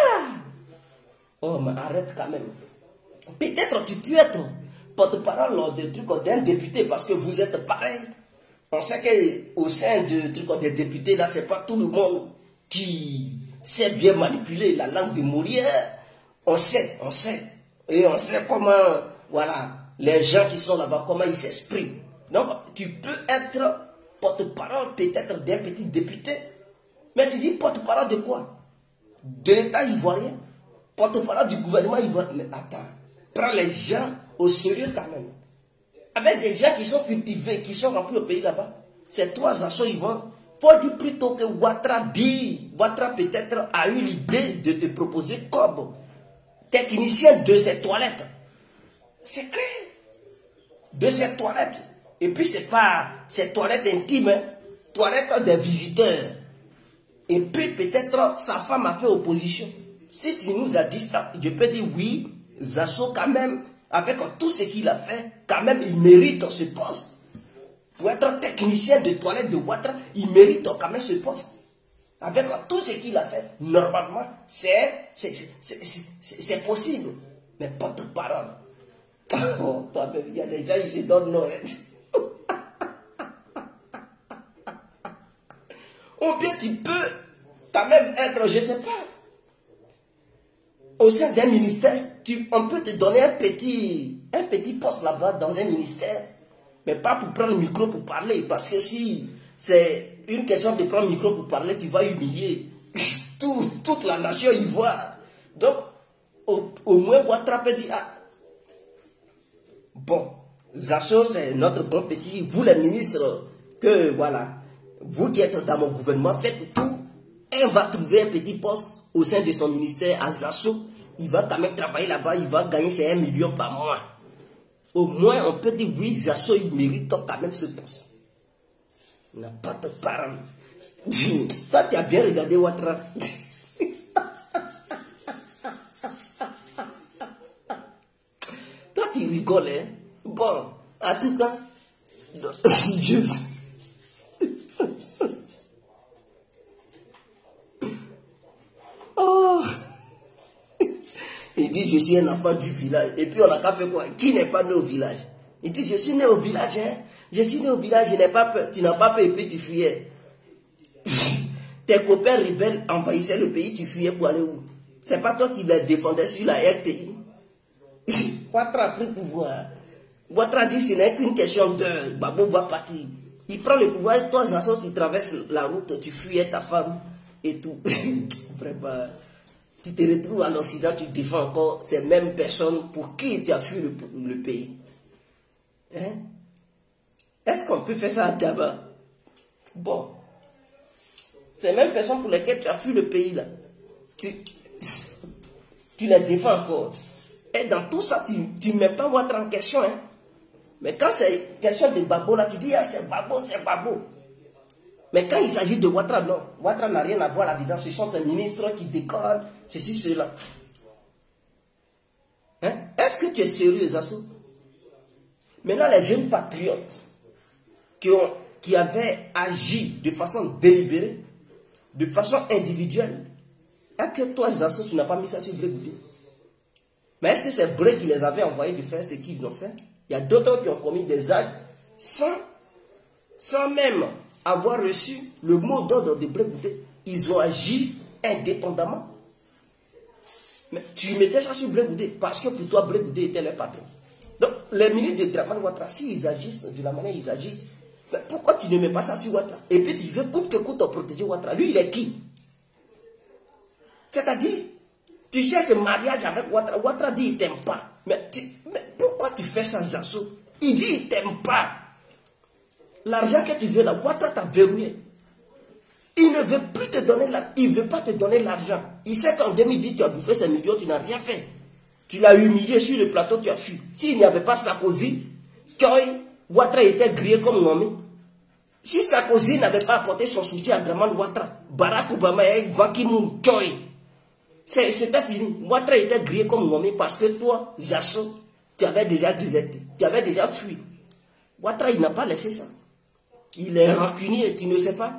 Oh, mais arrête quand même. Peut-être tu peux être porte-parole d'un député parce que vous êtes pareil. On sait qu'au sein des députés, là, c'est pas tout le monde qui sait bien manipuler la langue de Molière. On sait. Et on sait comment, voilà, les gens qui sont là-bas, comment ils s'expriment. Donc, tu peux être porte-parole peut-être d'un petit député. Mais tu dis porte-parole de quoi? De l'État ivoirien? Porte-parole du gouvernement ivoirien? Mais attends, prends les gens au sérieux quand même. Avec des gens qui sont cultivés, qui sont remplis au pays là-bas. C'est toi, Zasso Yvon. Faut dire plutôt que Ouattara dit, Ouattara peut-être a eu l'idée de te proposer comme technicien de ces toilettes. C'est clair. De ces toilettes. Et puis c'est pas ces toilettes intimes, hein, toilettes des visiteurs. Et puis peut-être sa femme a fait opposition. Si tu nous as dit ça, je peux dire oui, Zasso quand même, avec tout ce qu'il a fait, quand même il mérite ce poste. Pour être technicien de toilette de Ouattara, il mérite quand même ce poste. Avec tout ce qu'il a fait, normalement, c'est possible. Mais porte-parole. Oh, toi-même, il y a des gens, ils se donnent non. Ou bien tu peux quand même être, je ne sais pas, au sein d'un ministère, on peut te donner un petit poste là-bas dans un ministère, mais pas pour prendre le micro pour parler, parce que si c'est une question de prendre le micro pour parler, tu vas humilier toute la nation ivoire. Donc, au moins, Ouattara peut dire, ah, bon, Zasso, c'est notre bon petit, vous les ministres, que voilà, vous qui êtes dans mon gouvernement, faites tout, et on va trouver un petit poste au sein de son ministère à Zasso. Il va quand même travailler là-bas, il va gagner ses 1 million par mois. Au moins, on peut dire, oui, Zasso, il mérite quand même ce poste. Il n'a pas de parents. Toi, tu as bien regardé Ouattara. Toi, tu rigoles, hein? Bon, en tout cas, Dieu. Oh. Il dit, je suis un enfant du village. Et puis, on a qu'à faire quoi? Qui n'est pas né au village? Il dit, je suis né au village, hein? Je suis né au village, je n'ai pas peur. Tu n'as pas peur et puis tu fuyais. Tes copains rebelles envahissaient le pays, tu fuyais pour aller où? C'est pas toi qui les défendais sur la RTI. Ouattara a pris le pouvoir. Ouattara dit ce n'est qu'une question d'heure. Babo va partir. Il prend le pouvoir et toi, Zasso, tu traverses la route, tu fuyais ta femme et tout. Vraiment. Tu te retrouves en Occident, tu défends encore ces mêmes personnes pour qui tu as fui le pays. Hein? Est-ce qu'on peut faire ça à Daba? Bon. Ces mêmes personnes pour lesquelles tu as fui le pays là. Tu les défends encore. Et dans tout ça, tu ne mets pas Ouattara en question. Hein? Mais quand c'est question de Babo là, tu dis, ah, c'est Babo, c'est Babo. Mais quand il s'agit de Ouattara, non. Ouattara n'a rien à voir là-dedans. Ce sont ces ministres qui décorent, ceci, cela. Hein? Est-ce que tu es sérieux, Zasso? Maintenant, les jeunes patriotes qui avaient agi de façon délibérée, de façon individuelle, est-ce que toi, Zasso, tu n'as pas mis ça sur Blé Goudé? Mais est-ce que c'est Blé qui les avait envoyés de faire ce qu'ils ont fait? Il y a d'autres qui ont commis des actes sans même avoir reçu le mot d'ordre de Blé Goudé. Ils ont agi indépendamment. Mais tu mettais ça sur Blé Goudé parce que pour toi, Blé Goudé était le patron. Donc, les ministres de Dramane Ouattara, s'ils agissent de la manière ils agissent, mais pourquoi tu ne mets pas ça sur Ouattara? Et puis tu veux coûte que coûte protéger Ouattara. Lui, il est qui? C'est-à-dire, tu cherches un mariage avec Ouattara. Ouattara dit il ne t'aime pas. Mais pourquoi tu fais ça, Zasso? Il dit il ne t'aime pas. L'argent que tu veux là, Ouattara t'a verrouillé. Il ne veut plus te donner l'argent. Il ne veut pas te donner l'argent. Il sait qu'en 2010, tu as bouffé ces millions, tu n'as rien fait. Tu l'as humilié sur le plateau, tu as fui. S'il n'y avait pas Sarkozy, Ouattara était grillé comme Ngomé. Si Sarkozy n'avait pas apporté son soutien à Dramane Ouattara, Barack Obama et Ban Ki-moon, c'était fini. Ouattara était grillé comme Ngomé parce que toi, Zasso, tu avais déjà déserté. Tu avais déjà fui. Ouattara, il n'a pas laissé ça. Il est rancunier, tu ne sais pas.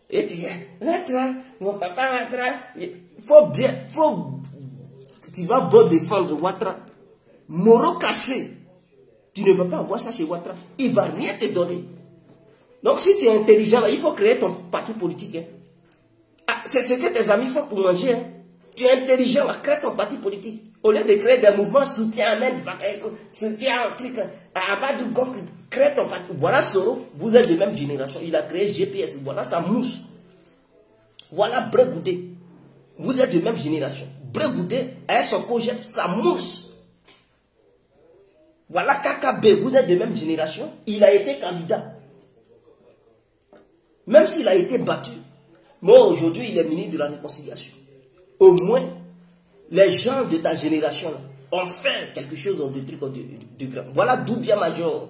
Et tu dis, Ouattara, mon papa Ouattara, tu vas beau défendre Ouattara. Moro cassé. Tu ne veux pas avoir ça chez Ouattara. Il ne va rien te donner. Donc si tu es intelligent, là, il faut créer ton parti politique. Hein. Ah, c'est ce que tes amis font pour manger. Hein. Tu es intelligent, là, crée ton parti politique. Au lieu de créer des mouvements soutien à même, soutien à un truc, à bas du gomme, crée ton parti. Voilà Soro, vous êtes de même génération. Il a créé GPS, voilà sa mousse. Voilà Blé Goudé. Vous êtes de même génération. Blé Goudé a son projet, sa mousse. Voilà KKB, vous êtes de même génération. Il a été candidat. Même s'il a été battu. Moi, aujourd'hui, il est ministre de la Réconciliation. Au moins, les gens de ta génération ont fait quelque chose de truc de grand. Voilà Doubia Major.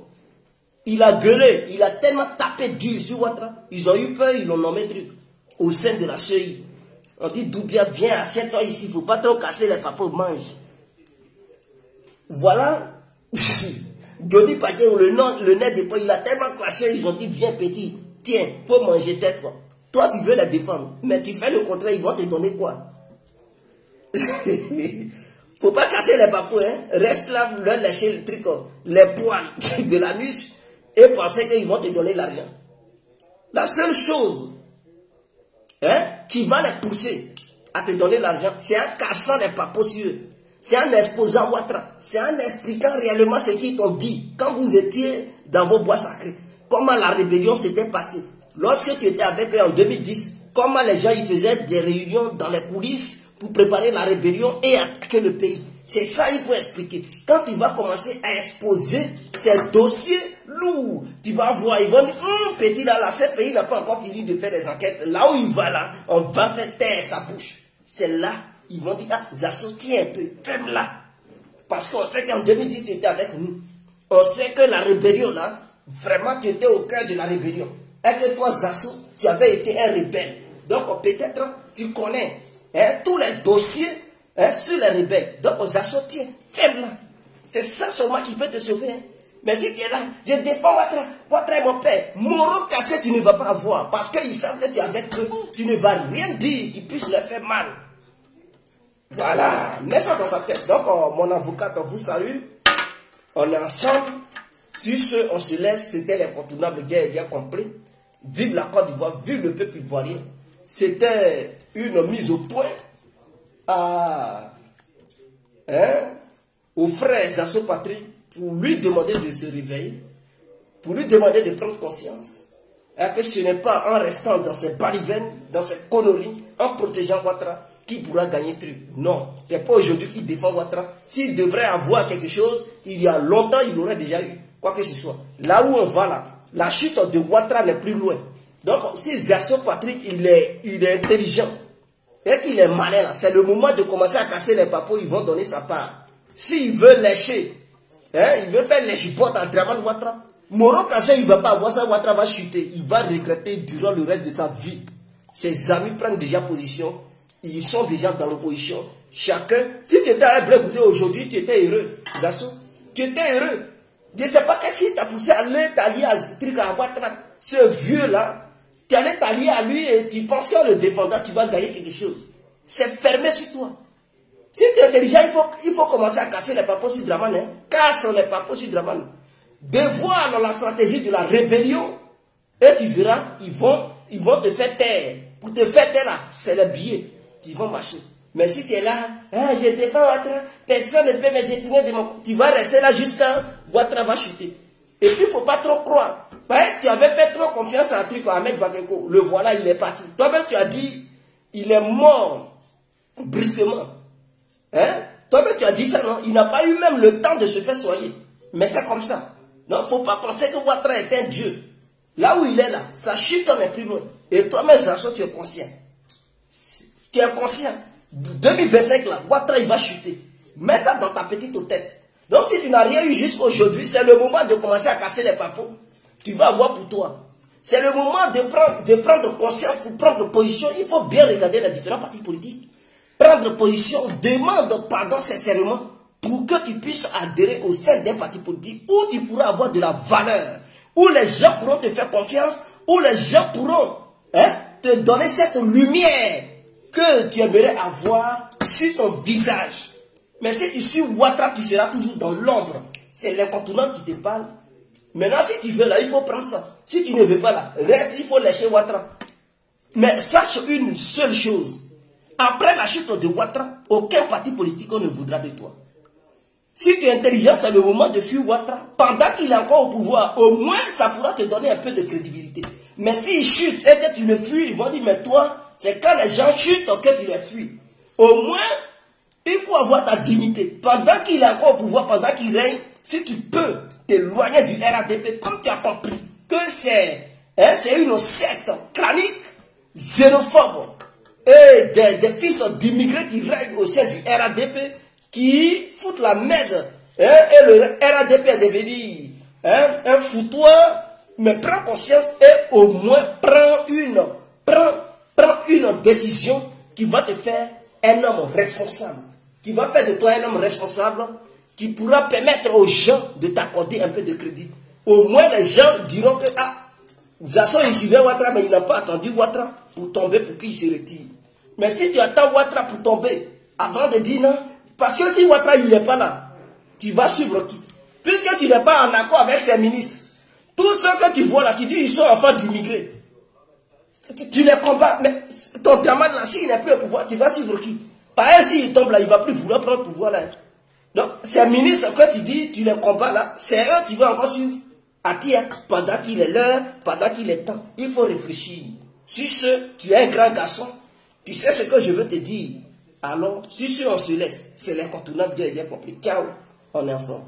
Il a gueulé. Il a tellement tapé dur sur Ouattara. Ils ont eu peur, ils l'ont nommé truc. Au sein de la CEI. On dit Doubia, viens, assieds-toi ici. Il ne faut pas trop casser les papas, mange. Voilà. Jody Paquet, le nez de poing, il a tellement clashé, ils ont dit, viens petit, tiens, faut manger tête quoi. Toi tu veux la défendre, mais tu fais le contraire, ils vont te donner quoi? Faut pas casser les papous, hein. Reste là, leur lâcher le truc, les poils de l'anus, et penser qu'ils vont te donner l'argent. La seule chose, hein, qui va les pousser à te donner l'argent, c'est en cassant les papous sur eux. C'est en exposant Ouattara. C'est en expliquant réellement ce qu'ils t'ont dit. Quand vous étiez dans vos bois sacrés. Comment la rébellion s'était passée. Lorsque tu étais avec eux en 2010. Comment les gens ils faisaient des réunions dans les coulisses pour préparer la rébellion et attaquer le pays. C'est ça qu'il faut expliquer. Quand tu vas commencer à exposer ces dossiers lourds, tu vas voir, ils vont dire, petit là, ce pays n'a pas encore fini de faire des enquêtes. Là où il va là, on va faire taire sa bouche. C'est là. Ils vont dire, ah, Zasso, tiens un peu, ferme là. Parce qu'on sait qu'en 2010, tu étais avec nous. On sait que la rébellion là, vraiment tu étais au cœur de la rébellion. Et que toi, Zasso, tu avais été un rebelle. Donc peut-être tu connais tous les dossiers sur les rebelles. Donc Zasso, tiens, ferme-la. C'est ça seulement qui peut te sauver. Mais si tu es là, je défends Ouattara est mon père. Moro cassé, tu ne vas pas avoir. Parce qu'ils savent que tu es avec eux. Tu ne vas rien dire qui puisse leur faire mal. Voilà. Mets ça dans ta tête. Donc, mon avocat, on vous salue. On est ensemble. Sur ce, on se laisse. C'était l'incontournable guerre complet. Vive la Côte d'Ivoire. Vive le peuple ivoirien. C'était une mise au point au frère Zasso Patrick pour lui demander de se réveiller, pour lui demander de prendre conscience, et que ce n'est pas en restant dans ses balivernes, dans ses conneries, en protégeant Ouattara, qu'il pourra gagner truc. Non, ce n'est pas aujourd'hui qu'il défend Ouattara. S'il devrait avoir quelque chose, il y a longtemps, il aurait déjà eu, quoi que ce soit. Là où on va là, la chute de Ouattara n'est plus loin. Donc, si Zasso Patrick, il est intelligent, et qu'il est malin là, c'est le moment de commencer à casser les papos, ils vont donner sa part. S'il veut lécher, il veut faire les chipotes en Draman Ouattara, Moro Kassé, il ne va pas avoir ça, Ouattara va chuter. Il va regretter durant le reste de sa vie. Ses amis prennent déjà position. Ils sont déjà dans l'opposition. Chacun, si tu étais à un blé aujourd'hui, tu étais heureux. Zasso, tu étais heureux. Je ne sais pas qu'est-ce qui t'a poussé à aller t'allier à Ouattara. Ce vieux-là, tu allais t'allier à lui et tu penses qu'en le défendant, tu vas gagner quelque chose. C'est fermé sur toi. Si tu es intelligent, il faut commencer à casser les papos sur Draman. Casse les papos sur Draman. Devoir dans la stratégie de la rébellion. Et tu verras, ils vont te faire taire. Pour te faire taire là, c'est les billets qui vont marcher. Mais si tu es là, je défends Ouattara, personne ne peut me détourner de mon... Tu vas rester là jusqu'à Ouattara va chuter. Et puis il ne faut pas trop croire. Tu avais fait trop confiance à un truc à Ahmed Bakayoko. Le voilà, il est parti. Toi-même tu as dit, il est mort brusquement. Toi-même tu as dit ça, non? Il n'a pas eu même le temps de se faire soigner. Mais c'est comme ça. Non, il ne faut pas penser que Ouattara est un dieu. Là où il est là, sa chute en est plus loin. Et toi-même, Zasso, tu es conscient. Tu es conscient. 2025 là, Ouattara il va chuter. Mets ça dans ta petite tête. Donc si tu n'as rien eu jusqu'à aujourd'hui, c'est le moment de commencer à casser les papos. Tu vas avoir pour toi. C'est le moment de prendre conscience pour prendre position. Il faut bien regarder les différents partis politiques. Prendre position, demande pardon sincèrement pour que tu puisses adhérer au sein d'un parti politique où tu pourras avoir de la valeur, où les gens pourront te faire confiance, où les gens pourront te donner cette lumière que tu aimerais avoir sur ton visage. Mais si tu suis Ouattara, tu seras toujours dans l'ombre. C'est l'incontournable qui te parle. Maintenant, si tu veux là, il faut prendre ça. Si tu ne veux pas là, reste, il faut lâcher Ouattara. Mais sache une seule chose. Après la chute de Ouattara, aucun parti politique ne voudra de toi. Si tu es intelligent, c'est le moment de fuir Ouattara. Pendant qu'il est encore au pouvoir, au moins ça pourra te donner un peu de crédibilité. Mais s'il chute et que tu le fuis, ils vont dire, mais toi, c'est quand les gens chutent que tu les fuis. Au moins, il faut avoir ta dignité. Pendant qu'il est encore au pouvoir, pendant qu'il règne, si tu peux t'éloigner du RADP, comme tu as compris que c'est une secte clanique, xénophobe, et des fils d'immigrés qui règnent au sein du RADP, qui foutent la merde, et le RADP est devenu un foutoir, mais prends conscience et au moins prends une décision qui va te faire un homme responsable, qui va faire de toi un homme responsable, qui pourra permettre aux gens de t'accorder un peu de crédit. Au moins les gens diront que Zasso il suivait Ouattara, mais il n'a pas attendu Ouattara pour tomber pour qu'il se retire. Mais si tu attends Ouattara pour tomber, avant de dire non, parce que si Ouattara il n'est pas là, tu vas suivre qui? Puisque tu n'es pas en accord avec ses ministres, tous ceux que tu vois là, tu dis ils sont enfants d'immigrés. Tu les combats, mais ton Draman là, s'il n'est plus au pouvoir, tu vas suivre qui? Par exemple, s'il tombe là, il ne va plus vouloir prendre le pouvoir là. Donc, ces ministres que tu dis, tu les combats là, c'est eux qui vont encore suivre. Attire, pendant qu'il est l'heure, pendant qu'il est temps, il faut réfléchir. Sur ce, tu es un grand garçon, tu sais ce que je veux te dire. Alors, sur ce, on se laisse. C'est l'incontournable bien compris. Ciao, on est ensemble.